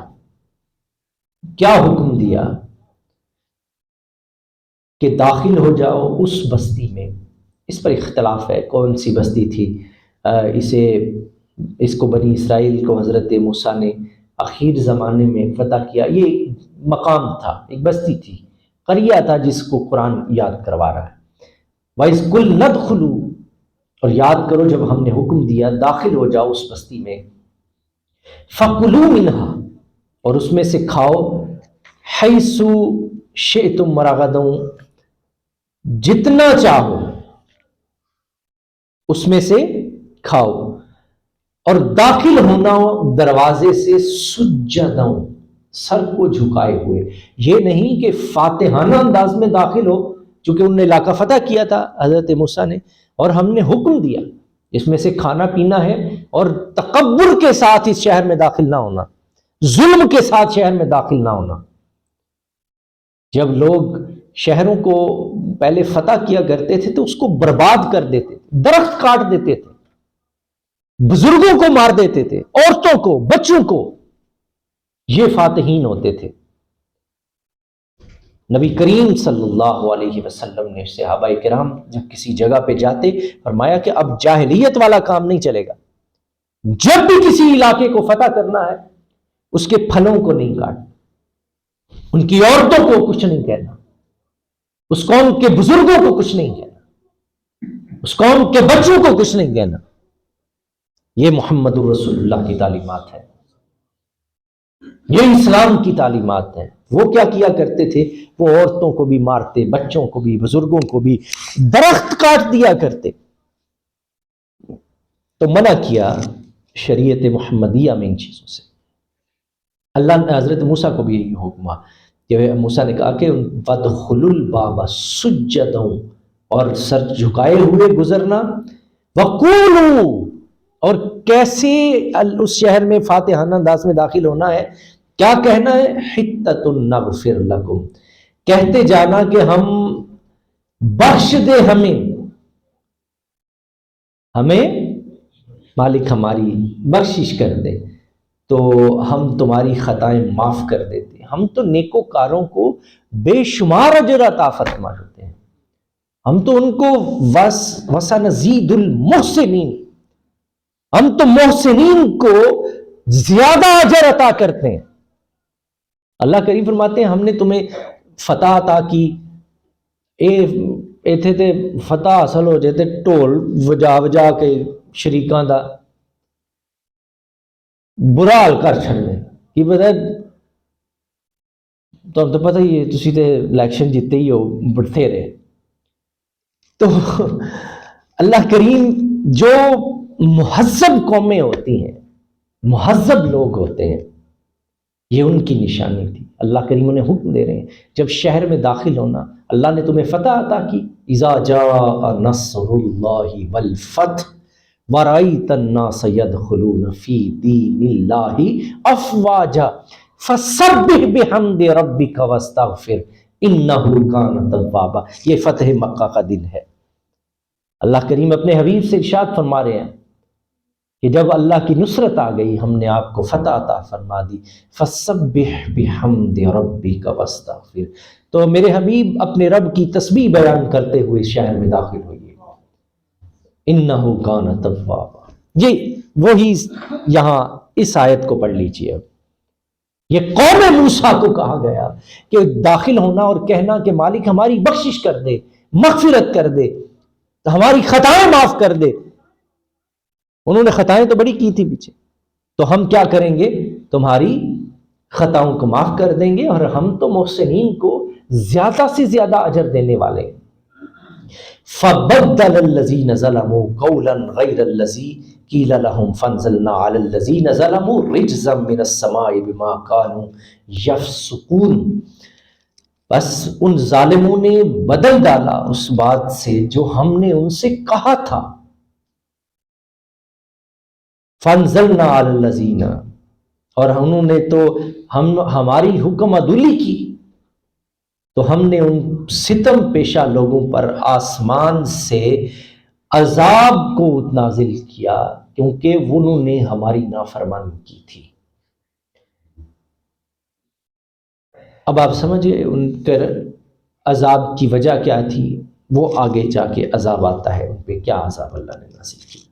کیا حکم دیا کہ داخل ہو جاؤ اس بستی میں، اس پر اختلاف ہے کون سی بستی تھی۔ اس کو بنی اسرائیل کو حضرت موسیٰ نے آخر زمانے میں فتح کیا۔ یہ ایک مقام تھا، ایک بستی تھی، قریہ تھا، جس کو قرآن یاد کروا رہا ہے۔ وَإِذْ قُلْنَا ادْخُلُوا، اور یاد کرو جب ہم نے حکم دیا داخل ہو جاؤ اس بستی میں، فَكُلُوا مِنْهَا، اور اس میں سے کھاؤ، حَيْثُ شِئْتُمْ رَغَدًا، جتنا چاہو اس میں سے کھاؤ، اور داخل ہونا دروازے سے سجداً، سر کو جھکائے ہوئے۔ یہ نہیں کہ فاتحانہ انداز میں داخل ہو، چونکہ انہوں نے علاقہ فتح کیا تھا حضرت موسیٰ نے، اور ہم نے حکم دیا اس میں سے کھانا پینا ہے، اور تکبر کے ساتھ اس شہر میں داخل نہ ہونا، ظلم کے ساتھ شہر میں داخل نہ ہونا۔ جب لوگ شہروں کو پہلے فتح کیا کرتے تھے تو اس کو برباد کر دیتے تھے، درخت کاٹ دیتے تھے، بزرگوں کو مار دیتے تھے، عورتوں کو، بچوں کو، یہ فاتحین ہوتے تھے۔ نبی کریم صلی اللہ علیہ وسلم نے صحابہ کرام جب کسی جگہ پہ جاتے فرمایا کہ اب جاہلیت والا کام نہیں چلے گا، جب بھی کسی علاقے کو فتح کرنا ہے اس کے پھلوں کو نہیں کاٹنا، ان کی عورتوں کو کچھ نہیں کہنا، اس قوم کے بزرگوں کو کچھ نہیں کہنا، اس قوم کے بچوں کو کچھ نہیں کہنا۔ یہ محمد رسول اللہ کی تعلیمات ہے، یہ اسلام کی تعلیمات ہیں۔ وہ کیا کیا کرتے تھے؟ وہ عورتوں کو بھی مارتے، بچوں کو بھی، بزرگوں کو بھی، درخت کاٹ دیا کرتے۔ تو منع کیا شریعت محمدیہ میں ان چیزوں سے۔ اللہ نے حضرت موسیٰ کو بھی یہی حکم ہوا کہ موسیٰ نے کہا کہ وَادْخُلُوا الْبَابَ سُجَّدًا، اور سر جھکائے ہوئے گزرنا، وَقُولُوا، اور کیسے اس شہر میں فاتحانہ انداز میں داخل ہونا ہے، کیا کہنا ہے؟ حِتَّةٌ نَغْفِرْ لَكُمْ، کہتے جانا کہ ہم بخش دے، ہمیں مالک ہماری بخشش کر دے تو ہم تمہاری خطائیں معاف کر دیتے ہیں۔ ہم تو نیکوکاروں کو بے شمار اجر عطا فرما ہوتے ہیں، ہم تو ان کو وَسَنَزِيدُ الْمُحْسِنِينَ، ہم تو محسنین کو زیادہ اجر عطا کرتے ہیں۔ اللہ کریم فرماتے ہیں ہم نے تمہیں فتح عطا کی، ایتھے تے فتح حاصل ہو جاتے ٹول وجا کے شریکاں دا برا حال کر چھڑنے کی پتہ ہے، تو پتہ ہی ہے، تسی تے الیکشن جیتے ہی ہو بڑھتے رہے۔ تو اللہ کریم، جو مہذب قومیں ہوتی ہیں، مہذب لوگ ہوتے ہیں، یہ ان کی نشانی تھی۔ اللہ کریم انہیں حکم دے رہے ہیں جب شہر میں داخل ہونا، اللہ نے تمہیں فتح عطا کی، اذا جاء نصر اللہ والفتح ورأیت الناس يدخلون فی دین اللہ افواجا فسبح بحمد ربک واستغفر انہ کان توابا۔ یہ فتح مکہ کا دن ہے۔ اللہ کریم اپنے حبیب سے ارشاد فرما رہے ہیں کہ جب اللہ کی نصرت آ گئی، ہم نے آپ کو فتح عطا فرما دی، فسبح بحمد ربک واستغفر، تو میرے حبیب اپنے رب کی تسبیح بیان کرتے ہوئے شہر میں داخل ہوئیے، انہ کان توابا۔ یہ وہی یہاں اس آیت کو پڑھ لیجیے۔ اب یہ قوم موسیٰ کو کہا گیا کہ داخل ہونا اور کہنا کہ مالک ہماری بخشش کر دے، مغفرت کر دے، ہماری خطائیں معاف کر دے۔ انہوں نے خطائیں تو بڑی کی تھی پیچھے، تو ہم کیا کریں گے؟ تمہاری خطاؤں کو معاف کر دیں گے، اور ہم تو محسنین کو زیادہ سے زیادہ اجر دینے والے ہیں۔ فَبَدَّلَ الَّذِينَ ظَلَمُوا قَوْلًا غَيْرَ الَّذِي قِيلَ لَهُمْ فَانزَلْنَا عَلَى الَّذِينَ ظَلَمُوا رِجْزًا مِّنَ السَّمَاءِ بِمَا كَانُوا يَفْسُقُونَ، بس ان ظالموں نے بدل ڈالا اس بات سے جو ہم نے ان سے کہا تھا۔ فَانزَلْنَا عَلَى الَّذِينَ، اور انہوں نے تو ہماری حکم عدولی کی، تو ہم نے ان ستم پیشہ لوگوں پر آسمان سے عذاب کو نازل کیا کیونکہ انہوں نے ہماری نافرمانی کی تھی۔ اب آپ سمجھے ان پر عذاب کی وجہ کیا تھی، وہ آگے جا کے عذاب آتا ہے، ان پہ کیا عذاب اللہ نے نازل کیا۔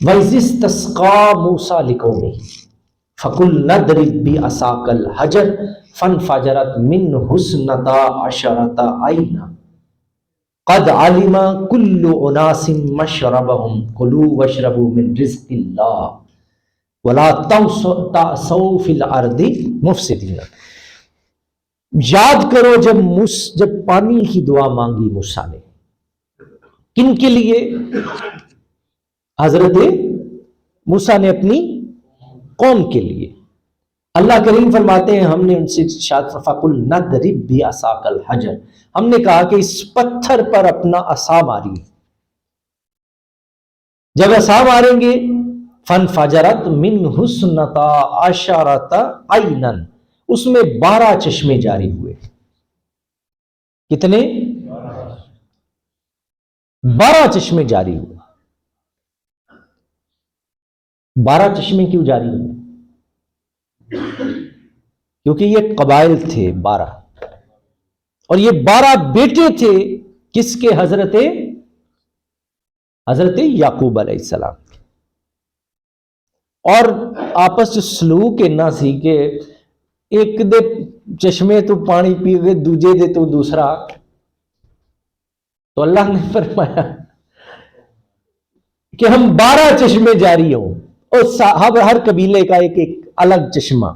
وَإِذِ اسْتَسْقَىٰ مُوسَىٰ لِقَوْمِهِ فَقُلْنَا اضْرِب بِّعَصَاكَ الْحَجَرَ فَانْفَجَرَتْ مِنْهُ اثْنَتَا عَشْرَةَ عَيْنًا قَدْ عَلِمَ كُلُّ أُنَاسٍ مَّشْرَبَهُمْ كُلُوا وَاشْرَبُوا مِن رِّزْقِ اللَّهِ وَلَا تَعْثَوْا فِي الْأَرْضِ مُفْسِدِينَ۔ یاد کرو جب پانی کی دعا مانگی موسیٰ نے، کن کے لیے؟ حضرت موسیٰ نے اپنی قوم کے لیے۔ اللہ کریم فرماتے ہیں ہم نے ان سے ارشاد فَقُلْنَا اضْرِب بِّعَصَاكَ الْحَجَرَ، ہم نے کہا کہ اس پتھر پر اپنا عصا ماری۔ جب عصا ماریں گے فَانْفَجَرَتْ مِنْهُ اثْنَتَا عَشْرَةَ عَيْنًا، اس میں 12 چشمے جاری ہوئے۔ کتنے؟ 12 چشمے جاری ہوئے۔ 12 چشمے کیوں جاری ہوئے؟ کیونکہ یہ قبائل تھے 12، اور یہ 12 بیٹے تھے کس کے؟ حضرت یعقوب علیہ السلام۔ اور آپس سلوک نہ سی کہ ایک دے چشمے تو پانی پی گئے، دوجے دے تو دوسرا۔ تو اللہ نے فرمایا کہ ہم 12 چشمے جاری ہوں، اور ہر قبیلے کا ایک ایک الگ چشمہ،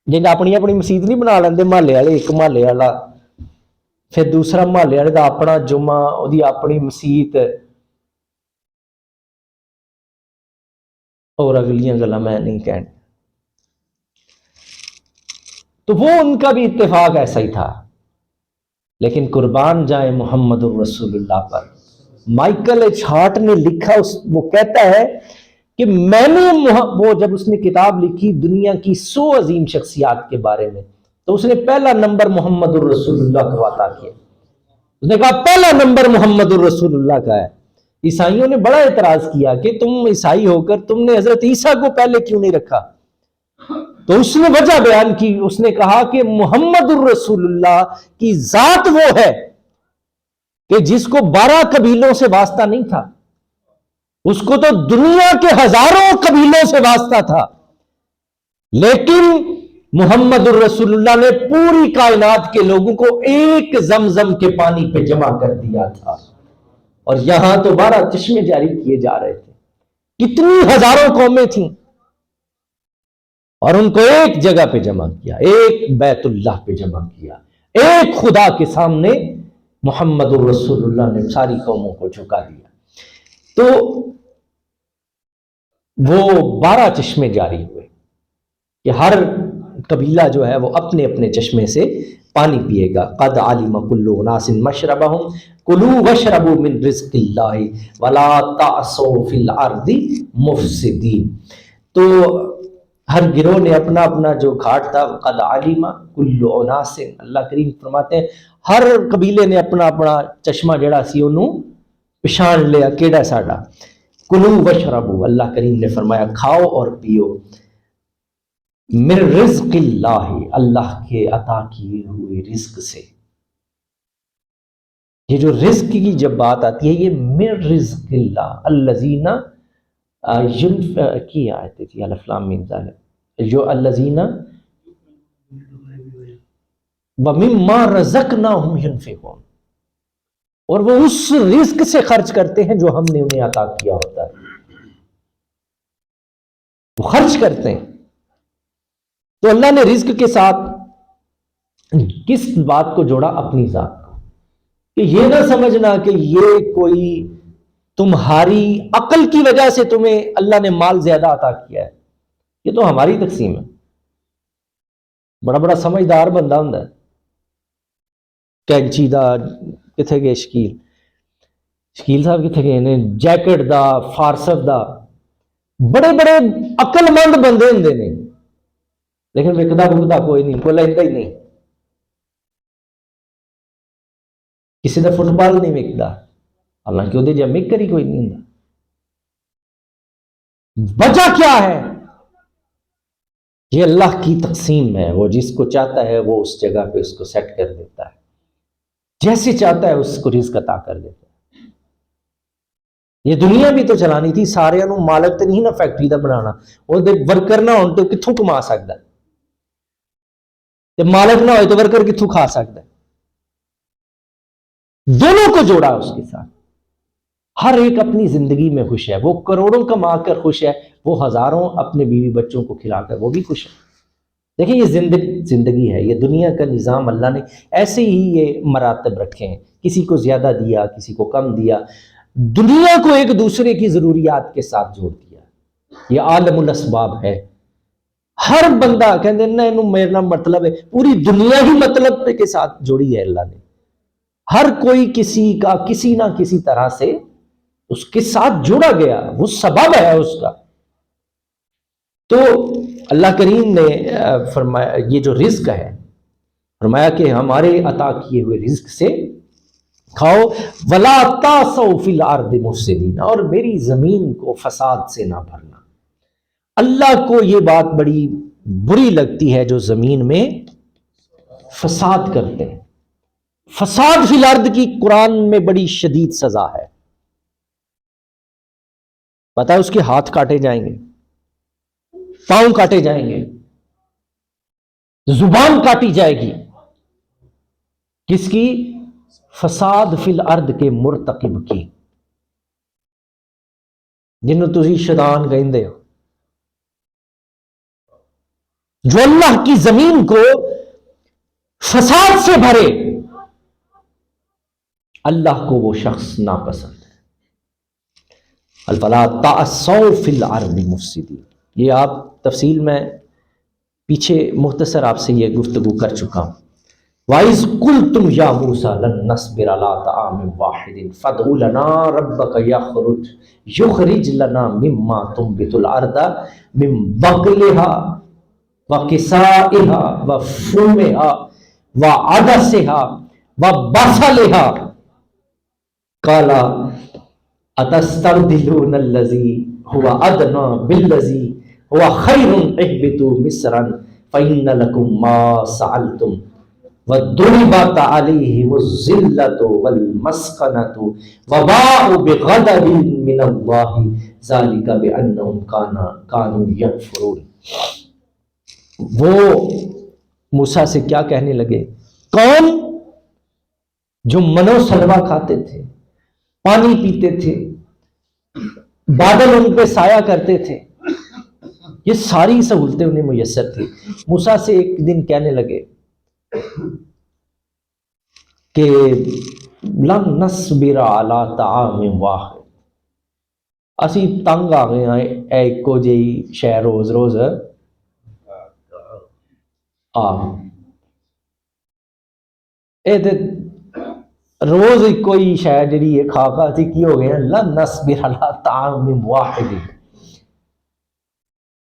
جن اپنی اپنی مسیت نہیں بنا لیندے، محلے والے ایک محلے والا، پھر دوسرا محلے والے کا اپنا جمعہ، وہی اپنی مسیت، اور اگلیاں گلا میں نہیں کہنے۔ تو وہ ان کا بھی اتفاق ایسا ہی تھا، لیکن قربان جائے محمد الرسول اللہ پر۔ مائیکل ایچ ہارٹ نے لکھا، وہ کہتا ہے کہ میں نے وہ جب اس نے کتاب لکھی دنیا کی 100 عظیم شخصیات کے بارے میں، تو اس نے پہلا نمبر محمد الرسول اللہ کو عطا کیا۔ اس نے کہا پہلا نمبر محمد الرسول اللہ کا ہے۔ عیسائیوں نے بڑا اعتراض کیا کہ تم عیسائی ہو کر تم نے حضرت عیسیٰ کو پہلے کیوں نہیں رکھا؟ تو اس نے وجہ بیان کی، اس نے کہا کہ محمد الرسول اللہ کی ذات وہ ہے کہ جس کو 12 قبیلوں سے واسطہ نہیں تھا، اس کو تو دنیا کے ہزاروں قبیلوں سے واسطہ تھا، لیکن محمد الرسول اللہ نے پوری کائنات کے لوگوں کو ایک زمزم کے پانی پہ جمع کر دیا تھا، اور یہاں تو 12 چشمے جاری کیے جا رہے تھے۔ کتنی ہزاروں قومیں تھیں، اور ان کو ایک جگہ پہ جمع کیا، ایک بیت اللہ پہ جمع کیا، ایک خدا کے سامنے محمد الرسول اللہ نے ساری قوموں کو جھکا دیا۔ تو وہ 12 چشمے جاری ہوئے کہ ہر قبیلہ جو ہے وہ اپنے اپنے چشمے سے پانی پیے گا۔ قد علم کل اناس مشربہم کلوا واشربوا من رزق اللہ ولا تعصوا فی الارض مفسدین۔ تو ہر گروہ نے اپنا اپنا جو گھاٹ تھا، قد علم کل اناس، اللہ کریم فرماتے ہیں ہر قبیلے نے اپنا اپنا چشمہ جڑا سی انہوں پچھان لیا، کیڑا ساڈا۔ کلوا واشربوا، اللہ کریم نے فرمایا کھاؤ اور پیو، من رزق اللہ، اللہ کے عطا کیے ہوئے رزق سے۔ یہ جو رزق کی جب بات آتی ہے، یہ من رزق اللہ الذین کی آیت تھی الف لام میم ذالک، جو الذین ومما رزقناہم ینفقون، اور وہ اس رزق سے خرچ کرتے ہیں جو ہم نے انہیں عطا کیا ہوتا ہے، وہ خرچ کرتے ہیں۔ تو اللہ نے رزق کے ساتھ کس بات کو جوڑا؟ اپنی ذات کو، کہ یہ نہ سمجھنا کہ یہ کوئی تمہاری عقل کی وجہ سے تمہیں اللہ نے مال زیادہ عطا کیا ہے، یہ تو ہماری تقسیم ہے۔ بڑا بڑا سمجھدار بندہ ہوں، کینچی دا کتنے گئے، شکیل صاحب کتنے گئے نے، جیکٹ دا، فارسف دا، بڑے بڑے عقل مند بندے ہوں نے، لیکن وکدا بکدا کوئی نہیں، کوئی لیندہ ہی نہیں۔ کسی دا فٹ بال نہیں وکدا، حالانکہ وہ جب مک کری کوئی نہیں ہوں۔ وجہ کیا ہے؟ یہ اللہ کی تقسیم ہے، وہ جس کو چاہتا ہے وہ اس جگہ پہ اس کو سیٹ کر دیتا ہے، جیسے چاہتا ہے اس کو رزق عطا کر دیتا ہے۔ یہ دنیا بھی تو چلانی تھی، سارے نو مالک تو نہیں نا فیکٹری دا بنانا، وہ ورکر نہ ہون تو کتھوں کما سکتا ہے؟ جب مالک نہ ہوئے تو ورکر کتھوں کھا سکتا ہے؟ دونوں کو جوڑا اس کے ساتھ۔ ہر ایک اپنی زندگی میں خوش ہے، وہ کروڑوں کما کر خوش ہے، وہ ہزاروں اپنے بیوی بچوں کو کھلا کر وہ بھی خوش ہے۔ دیکھیں یہ زندگی ہے، یہ دنیا کا نظام اللہ نے ایسے ہی یہ مراتب رکھے ہیں، کسی کو زیادہ دیا، کسی کو کم دیا، دنیا کو ایک دوسرے کی ضروریات کے ساتھ جوڑ دیا۔ یہ عالم الاسباب ہے، ہر بندہ کہتے ہیں نا میرا مطلب ہے، پوری دنیا ہی مطلب کے ساتھ جوڑی ہے اللہ نے، ہر کوئی کسی کا کسی نہ کسی طرح سے اس کے ساتھ جوڑا گیا، وہ سبب ہے اس کا۔ تو اللہ کریم نے فرمایا یہ جو رزق ہے، فرمایا کہ ہمارے عطا کیے ہوئے رزق سے کھاؤ، ولا تاسوا فی الارض مفسدین، اور میری زمین کو فساد سے نہ بھرنا۔ اللہ کو یہ بات بڑی بری لگتی ہے جو زمین میں فساد کرتے ہیں۔ فساد فی الارض کی قرآن میں بڑی شدید سزا ہے، پتہ ہے اس کے ہاتھ کاٹے جائیں گے، پاؤں کاٹے جائیں گے، زبان کاٹی جائے گی، کس کی؟ فساد فی الارض کے مرتکب کی، جنہوں تسی شیطان کہندے ہو، جو اللہ کی زمین کو فساد سے بھرے، اللہ کو وہ شخص ناپسند ہے۔ الفلا تعصوا فی الارض مفسدین، یہ آپ تفصیل میں پیچھے مختصر آپ سے یہ گفتگو کر چکا ہوں۔ وَإِذْ قُلْتُمْ يَا مُوسَىٰ لَن نَّصْبِرَ عَلَىٰ طَعَامٍ وَاحِدٍ فَادْعُ لَنَا رَبَّكَ يُخْرِجْ لَنَا مِمَّا تُنبِتُ الْأَرْضُ مِن بَقْلِهَا وَقِثَائِهَا وَفُومِهَا وَعَدَسِهَا وَبَصَلِهَا قَالَ أَتَسْتَبْدِلُونَ الَّذِي هُوَ أَدْنَىٰ بِالَّذِي هُوَ خَيْرٌ اهْبِطُوا مِصْرًا فَإِنَّ لَكُم مَّا سَأَلْتُمْ وَضُرِبَتْ عَلَيْهِمُ الذِّلَّةُ وَالْمَسْكَنَةُ وَبَاءُوا بِغَضَبٍ مِّنَ اللَّهِ ذَلِكَ بِأَنَّهُمْ كَانُوا يَكْفُرُونَ۔ وہ موسیٰ سے کیا کہنے لگے؟ کون؟ جو منو سلوا کھاتے تھے، پانی پیتے تھے، بادل ان پہ سایہ کرتے تھے، یہ ساری سہولتیں انہیں میسر تھی۔ موسیٰ سے ایک دن کہنے لگے کہ لن نصبر علی طعام واحد، اسی تنگ آ گئے ہیں ایکو جی شے روز روز روز کوئی شے جڑی ہے کھا کھا سی کی ہو گئے ہیں، لن نصبر علی طعام واحد،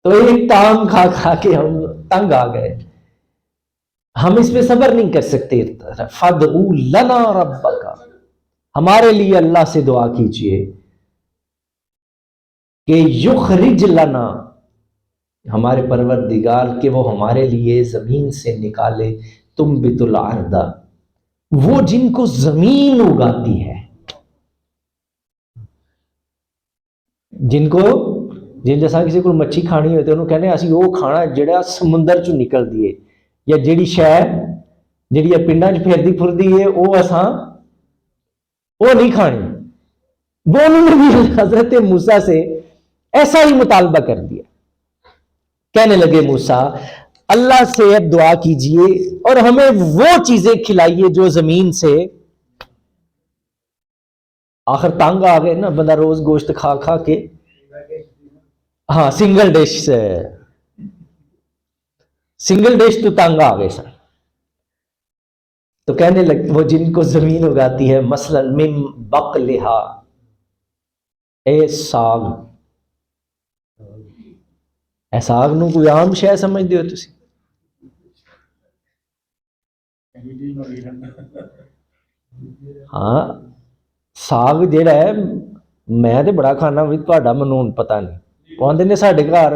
تو ایک طعام کھا کھا کے ہم تنگ آ گئے، ہم اس پہ صبر نہیں کر سکتے۔ فَادْعُوا لَنَا رَبَّكَ، ہمارے لیے اللہ سے دعا کیجئے کہ یخرج لنا، ہمارے پروردگار کہ وہ ہمارے لیے زمین سے نکالے، تنبت الارض، وہ جن کو زمین اگاتی ہے، جن جیسا کسی کو مچھی کھانی ہوتی ہے انہوں کہنے اسی وہ کھانا جڑا سمندر چوں نکل دیے، یا جیڑی شے جیڑی پنڈاں چ پھردی پھردی ہے وہ اساں وہ نہیں کھانی۔ وہ انہوں نے بھی حضرت موسیٰ سے ایسا ہی مطالبہ کر دیا، کہنے لگے موسیٰ اللہ سے اب دعا کیجئے اور ہمیں وہ چیزیں کھلائیے جو زمین سے، آخر تانگ آ گئے نا بندہ روز گوشت کھا کھا کے، ہاں سنگل ڈش تو تانگ آ گئے سن، تو کہنے لگے وہ جن کو زمین اگاتی ہے، مثلا من بقلہا، اے ساگ، اے ساگ نو کوئی عام شے سمجھدے ہو تسی؟ ہاں ساگ جڑا ہے میں تے بڑا کھانا بھی تہاڈا مینوں ہن پتہ نہیں آندے نے ساڈے گھر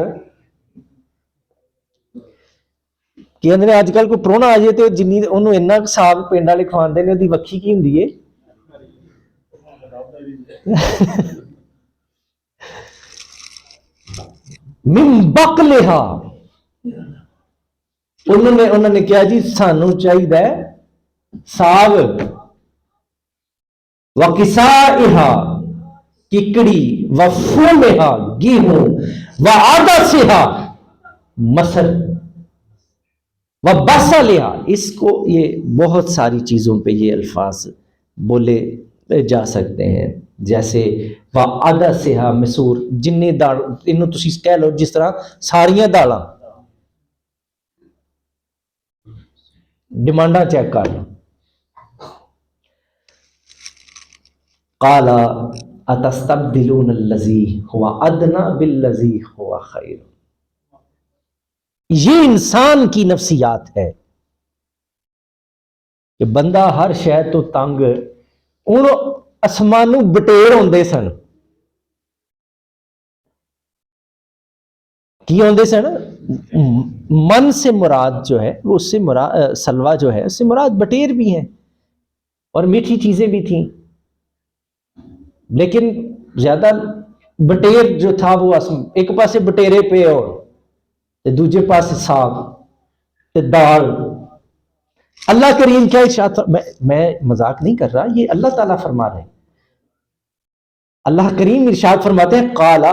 کہ آندے نے اج کل کوئی پرونا آ جائے تے جنی اونوں اتنا ساگ پنڈ والے کھواندے نے، ਉਹਦੀ وکھی کی ہوندی ہے؟ من بقلہا، انہوں نے کیا جی سانوں چاہیے ساگ، وکسائہا ککڑی، وفومہا گیہوں، وعدسہا مسر، وبصلہا، اس کو یہ بہت ساری چیزوں پہ یہ الفاظ بولے جا سکتے ہیں، جیسے وعدسہا مسور، جنی دال انہوں تسی کہہ لو جس طرح ساریاں دالاں ڈیمانڈاں چیک کر لو۔ قال اتستبدلون الذی هو ادنی بالذی هو خیر، یہ انسان کی نفسیات ہے کہ بندہ ہر شے تو تنگ، ہن اسمانوں بٹیر ہوندے سن، کی ہوندے سن؟ من سے مراد جو ہے وہ اس سے مراد سلوا جو ہے اس سے مراد بٹیر بھی ہیں اور میٹھی چیزیں بھی تھیں، لیکن زیادہ بٹیر جو تھا وہ ایک پاسے بٹیرے پہ اور دوجے پاسے ساگ تے دال۔ اللہ کریم کیا ارشاد، میں مذاق نہیں کر رہا، یہ اللہ تعالیٰ فرما رہے ہیں، اللہ کریم ارشاد فرماتے ہیں قالا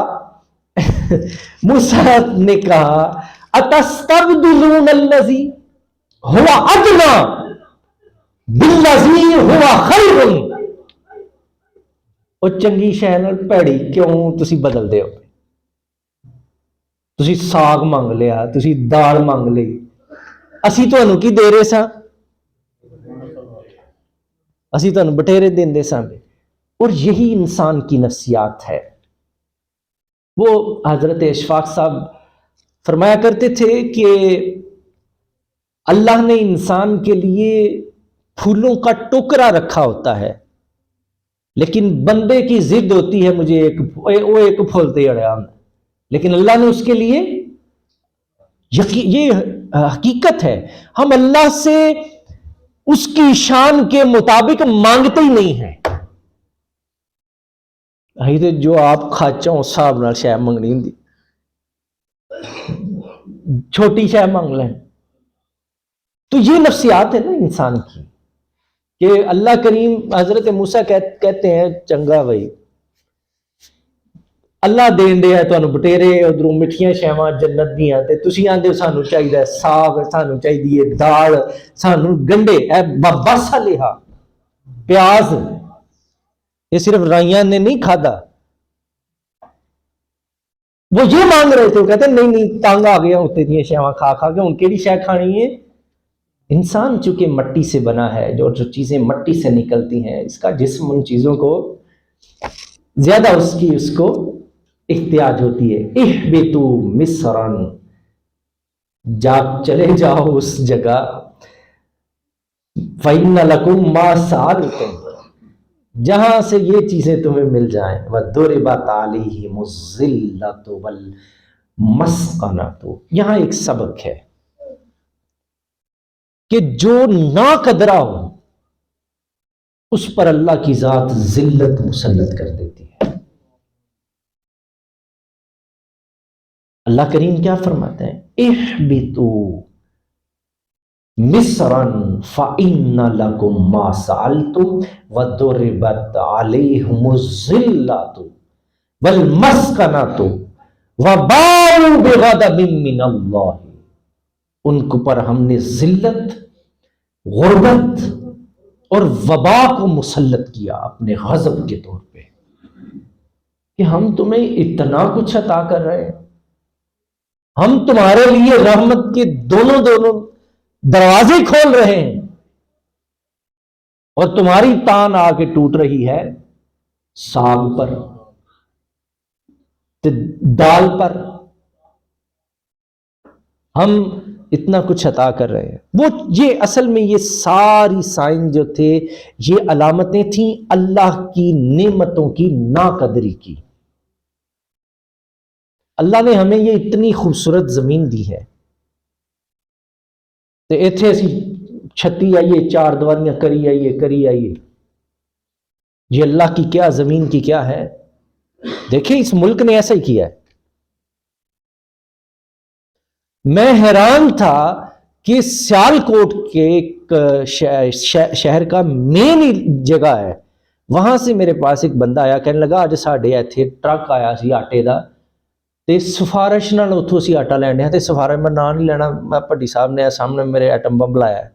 موسیٰ نے کہا اتستبدلون الذی هو ادنی بالذی هو خیر، وہ چنگی شے نال پیڑی کیوں تسی بدل دے ہو؟ تسی ساگ منگ لیا، تسی دال منگ لئی، اسی تانوں کی دے رہے ساں؟ اسی تانوں بٹیرے دیندے ساں۔ اور یہی انسان کی نفسیات ہے۔ وہ حضرت اشفاق صاحب فرمایا کرتے تھے کہ اللہ نے انسان کے لیے پھولوں کا ٹوکرا رکھا ہوتا ہے، لیکن بندے کی ضد ہوتی ہے مجھے ایک پھول دے اڑیا، لیکن اللہ نے اس کے لیے یہ حقیقت ہے ہم اللہ سے اس کی شان کے مطابق مانگتے ہی نہیں ہیں، جو آپ کھاچا حساب نال شے منگنی ہوندی، چھوٹی شے منگ لیں۔ تو یہ نفسیات ہے نا انسان کی کہ اللہ کریم حضرت موسیٰ کہتے ہیں چنگا بھائی اللہ دین دے ہے تانوں بٹیرے ادھروں مٹھیاں شیواں جنت دیاں تے تسی آندے سانوں چاہیے ساگ، سانوں چاہیے دال، سانوں گنڈے، اے بصلہا پیاز، یہ صرف رائیاں نے نہیں کھادا، وہ یہ مانگ رہے تھے، وہ کہتے ہیں نہیں نہیں تانگ آ گیا ہوتے دیاں شیواں کھا کھا کے، ان کیڑی شے کھانی ہے؟ انسان چونکہ مٹی سے بنا ہے، جو چیزیں مٹی سے نکلتی ہیں، اس کا جسم ان چیزوں کو زیادہ اس کو احتیاج ہوتی ہے۔ اہبطوا مصرا، چلے جاؤ اس جگہ، فإن لکم ما سألتم، جہاں سے یہ چیزیں تمہیں مل جائیں، وضربت علیہم الذلۃ والمسکنۃ، یہاں ایک سبق ہے کہ جو ناقدرہ ہو اس پر اللہ کی ذات ذلت مسلط کر دیتی ہے۔ اللہ کریم کیا فرماتے ہیں؟ اہبطوا مصرا فإن لکم ما سألتم وضربت علیہم الذلۃ والمسکنۃ وباءوا بغضب من اللہ، ان کو پر ہم نے ذلت، غربت اور وبا کو مسلط کیا اپنے غضب کے طور پہ، کہ ہم تمہیں اتنا کچھ عطا کر رہے ہیں، ہم تمہارے لیے رحمت کے دونوں دروازے کھول رہے ہیں، اور تمہاری تان آ کے ٹوٹ رہی ہے ساگ پر، دال پر۔ ہم اتنا کچھ عطا کر رہے ہیں. وہ یہ اصل میں یہ ساری سائن جو تھے یہ علامتیں تھیں اللہ کی نعمتوں کی ناقدری کی. اللہ نے ہمیں یہ اتنی خوبصورت زمین دی ہے تو ایتھے اسی چھتی آئیے، چار دیواریاں کری آئیے. یہ اللہ کی کیا زمین کی کیا ہے. دیکھیں اس ملک نے ایسا ہی کیا ہے. میں حیران تھا کہ سیالکوٹ کے ایک شہر کا مین جگہ ہے، وہاں سے میرے پاس ایک بندہ آیا، کہنے لگا اج ساڈے ایتھے ٹرک آیا سی آٹے دا تے سفارش نال اتھوں اسی آٹا لین ڈے تے سفارش میں نام نہیں لینا، میں بھٹی صاحب نے سامنے میرے ایٹم بم لایا ہے.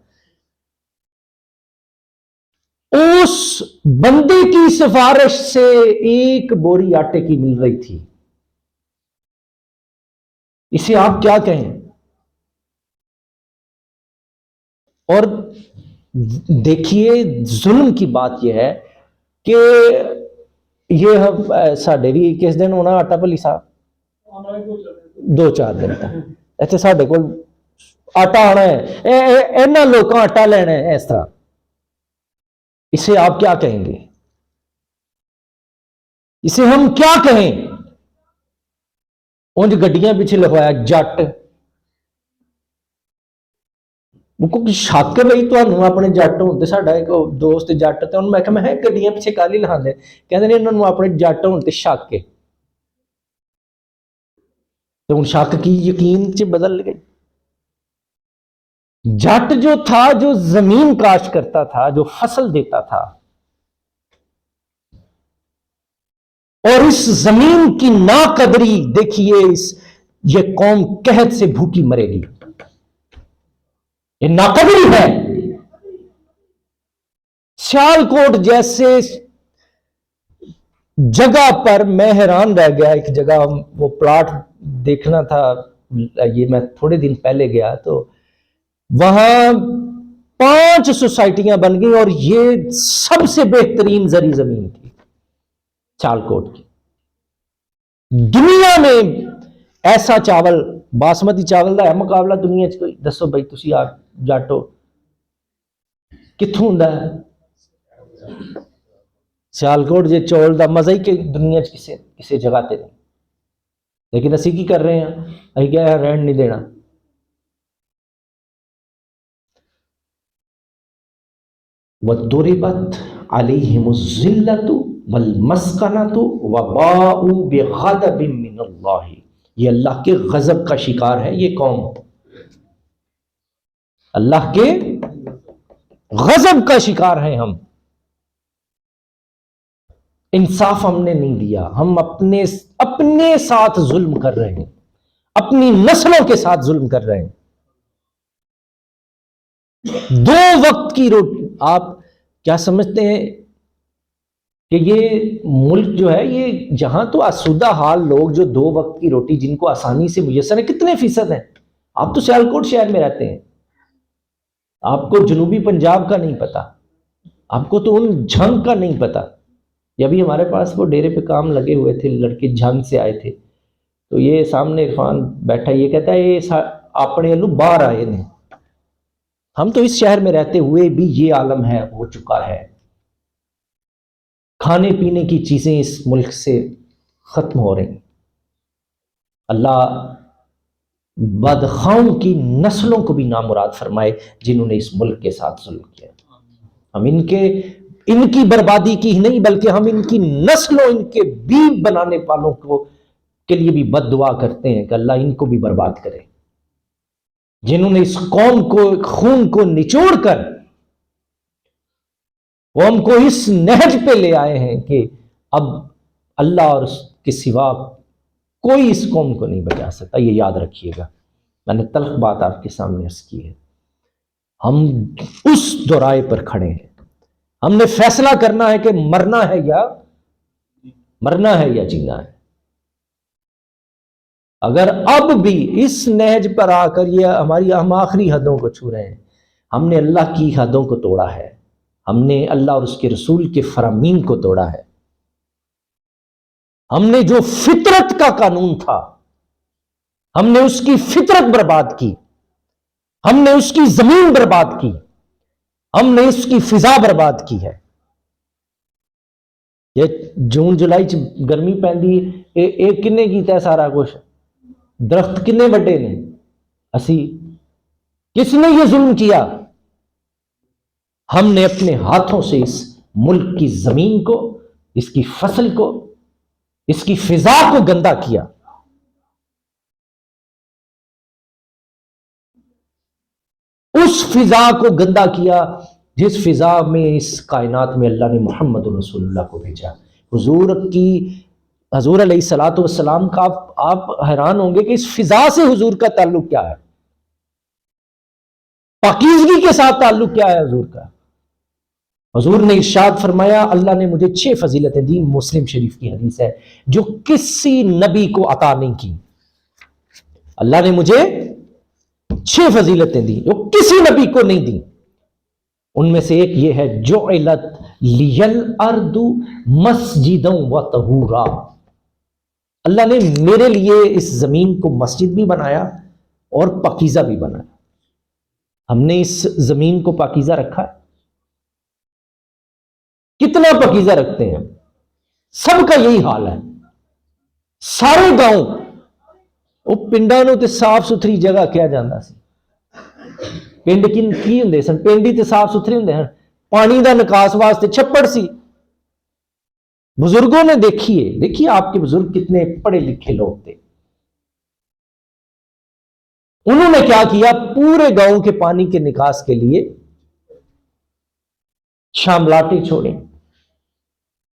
اس بندے کی سفارش سے ایک بوری آٹے کی مل رہی تھی. اسے آپ کیا کہیں. اور دیکھیے ظلم کی بات یہ ہے کہ یہ ساڈے بھی کس دن ہونا آٹا بھلی صاحب 2-4 دن تک ایتھے ساڈے کول آٹا آنا ہے، اینا لوکاں آٹا لینا ہے اس طرح. اسے آپ کیا کہیں گے، اسے ہم کیا کہیں. اونج گڈیاں پیچھے لکھوایا جٹ، شک ہے بھائی تمہیں اپنے جٹ ہوتے. ساڈا ایک دوست جٹ تے انہوں میں کہا میں گڈیاں پیچھے کالی لکھاندے، کہندے نے انہوں اپنے جٹ ہون تے شک ہے. تو ان شک کی یقین چ بدل گئی. جٹ جو تھا، جو زمین کاشت کرتا تھا، جو فصل دیتا تھا، اور اس زمین کی ناقدری دیکھیے، یہ قوم قحط سے بھوکی مرے گی. یہ ناقدری ہے. سیالکوٹ جیسے جگہ پر میں حیران رہ گیا. ایک جگہ وہ پلاٹ دیکھنا تھا، یہ میں تھوڑے دن پہلے گیا تو وہاں 5 سوسائٹیاں بن گئی اور یہ سب سے بہترین زرعی زمین تھی سیالکوٹ کی. دنیا میں ایسا چاول، باسمتی چاول کا ہے مقابلہ دنیا چ کوئی؟ دسو بھائی تسی آپ جاٹو کتھوں ہوندا ہے؟ سیالکوٹ جے چول دا مزہ ہی کہ دنیا چ کسی جگہ تے نہیں. لیکن اسی کی کر رہے ہیں، اسی کیا ہے رہن نہیں دینا. وَضُرِبَتْ عَلَيْهِمُ الذِّلَّةُ وَالْمَسْكَنَةُ وَبَاءُوا بِغَضَبٍ مِّنَ اللَّهِ. یہ اللہ کے غضب کا شکار ہے یہ قوم. اللہ کے غضب کا شکار ہیں ہم. انصاف ہم نے نہیں دیا. ہم اپنے ساتھ ظلم کر رہے ہیں، اپنی نسلوں کے ساتھ ظلم کر رہے ہیں. 2 وقت کی روٹی. آپ کیا سمجھتے ہیں کہ یہ ملک جو ہے، یہ جہاں تو آسودہ حال لوگ جو 2 وقت کی روٹی جن کو آسانی سے میسر ہے، کتنے فیصد ہیں؟ آپ تو سیالکوٹ شہر میں رہتے ہیں، آپ کو جنوبی پنجاب کا نہیں پتا، آپ کو تو ان جھنگ کا نہیں پتا. جب ہمارے پاس وہ ڈیرے پہ کام لگے ہوئے تھے، لڑکے جھنگ سے آئے تھے، تو یہ سامنے عرفان بیٹھا، یہ کہتا ہے یہ اپنے لو باہر آئے نے. ہم تو اس شہر میں رہتے ہوئے بھی یہ عالم ہے، ہو چکا ہے. کھانے پینے کی چیزیں اس ملک سے ختم ہو رہی ہیں. اللہ بدخواہوں کی نسلوں کو بھی نامراد فرمائے جنہوں نے اس ملک کے ساتھ ظلم کیا. ہم ان کی بربادی کی ہی نہیں بلکہ ہم ان کی نسلوں، ان کے بیج بنانے والوں کے لیے بھی بد دعا کرتے ہیں کہ اللہ ان کو بھی برباد کرے، جنہوں نے اس قوم کو خون کو نچوڑ کر قوم کو اس نہج پہ لے آئے ہیں کہ اب اللہ اور اس کے سوا کوئی اس قوم کو نہیں بچا سکتا. یہ یاد رکھیے گا. میں نے تلخ بات آپ کے سامنے عرض کی ہے. ہم اس دورائے پر کھڑے ہیں. ہم نے فیصلہ کرنا ہے کہ مرنا ہے یا جینا ہے. اگر اب بھی اس نہج پر آ کر ہم آخری حدوں کو چھو رہے ہیں، ہم نے اللہ کی حدوں کو توڑا ہے، ہم نے اللہ اور اس کے رسول کے فرامین کو توڑا ہے. ہم نے جو فطرت کا قانون تھا، ہم نے اس کی فطرت برباد کی. ہم نے اس کی زمین برباد کی، ہم نے اس کی فضا برباد کی ہے۔ یہ جون جولائی چ گرمی پیندی، ایک کنے کیتا ہے سارا کچھ؟ درخت کنے وڈے نے؟ اسی۔ کس نے یہ ظلم کیا؟ ہم نے اپنے ہاتھوں سے اس ملک کی زمین کو، اس کی فصل کو، اس کی فضا کو گندا کیا۔ اس فضا کو گندا کیا جس فضا میں اس کائنات میں اللہ نے محمد رسول اللہ کو بھیجا۔ حضور علیہ الصلوۃ والسلام کا آپ حیران ہوں گے کہ اس فضا سے حضور کا تعلق کیا ہے، پاکیزگی کے ساتھ تعلق کیا ہے حضور کا۔ حضور نے ارشاد فرمایا، اللہ نے مجھے 6 فضیلتیں دی، مسلم شریف کی حدیث ہے، جو کسی نبی کو عطا نہیں کی۔ اللہ نے مجھے 6 فضیلتیں دی جو کسی نبی کو نہیں دی۔ ان میں سے ایک یہ ہے، جعلت لی الارض مسجدا وطہورا، اللہ نے میرے لیے اس زمین کو مسجد بھی بنایا اور پاکیزہ بھی بنایا۔ ہم نے اس زمین کو پاکیزہ رکھا ہے؟ کتنا پاکیزہ رکھتے ہیں؟ سب کا یہی حال ہے۔ سارے گاؤں وہ پنڈاں نوں تے صاف ستھری جگہ کیا جاندہ سی۔ پنڈ کی ہوندے سن؟ پنڈ تے صاف ستھرے ہوندے ہیں، پانی دا نکاس واسطے چھپڑ سی۔ بزرگوں نے دیکھیے آپ کے بزرگ کتنے پڑھے لکھے لوگ تھے، انہوں نے کیا کیا؟ پورے گاؤں کے پانی کے نکاس کے لیے شاملاٹیں چھوڑیں،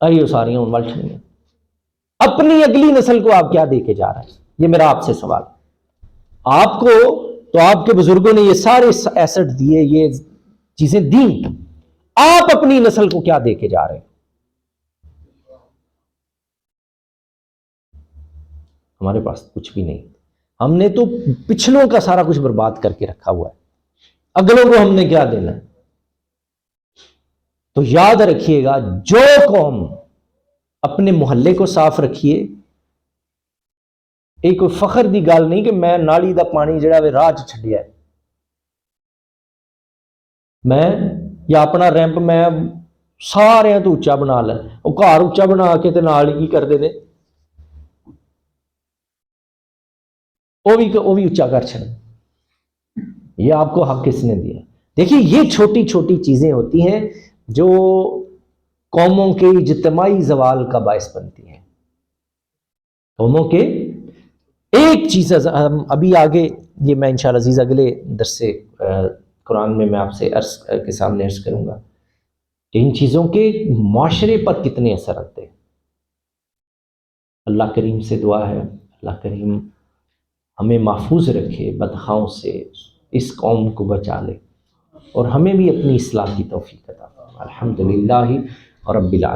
آئیو ساریاں ان وال چھڑیں۔ اپنی اگلی نسل کو آپ کیا دے کے جا رہے ہیں؟ یہ میرا آپ سے سوال۔ آپ کو تو آپ کے بزرگوں نے یہ سارے ایسٹ دیے، یہ چیزیں دیں، آپ اپنی نسل کو کیا دے کے جا رہے ہیں؟ ہمارے پاس کچھ بھی نہیں، ہم نے تو پچھلوں کا سارا کچھ برباد کر کے رکھا ہوا ہے، اگلوں کو ہم نے کیا دینا ہے؟ تو یاد رکھیے گا، جو قوم اپنے محلے کو صاف رکھیے، ایک کوئی فخر دی گل نہیں کہ میں نالی دا پانی جڑا وے راہ چ چھڈیا ہے، میں یا اپنا ریمپ میں سارے تو اچا بنا لیں، وہ گھر اچا بنا کے تے نال ہی کی کرتے ہیں، وہ بھی اچا کر چھڑ۔ یہ آپ کو حق کس نے دیا؟ دیکھیے، یہ چھوٹی چھوٹی چیزیں ہوتی ہیں جو قوموں کے اجتماعی زوال کا باعث بنتی ہیں۔ قوموں کے ایک چیز ابھی آگے، یہ میں انشاءاللہ عزیز اگلے درس قرآن میں آپ سے کے سامنے عرض کروں گا کہ ان چیزوں کے معاشرے پر کتنے اثر آتے ہیں۔ اللہ کریم سے دعا ہے، اللہ کریم ہمیں محفوظ رکھے بدخواہوں سے، اس قوم کو بچا لے اور ہمیں بھی اپنی اصلاح کی توفیق عطا فرمائے۔ الحمدللہ رب العالمین۔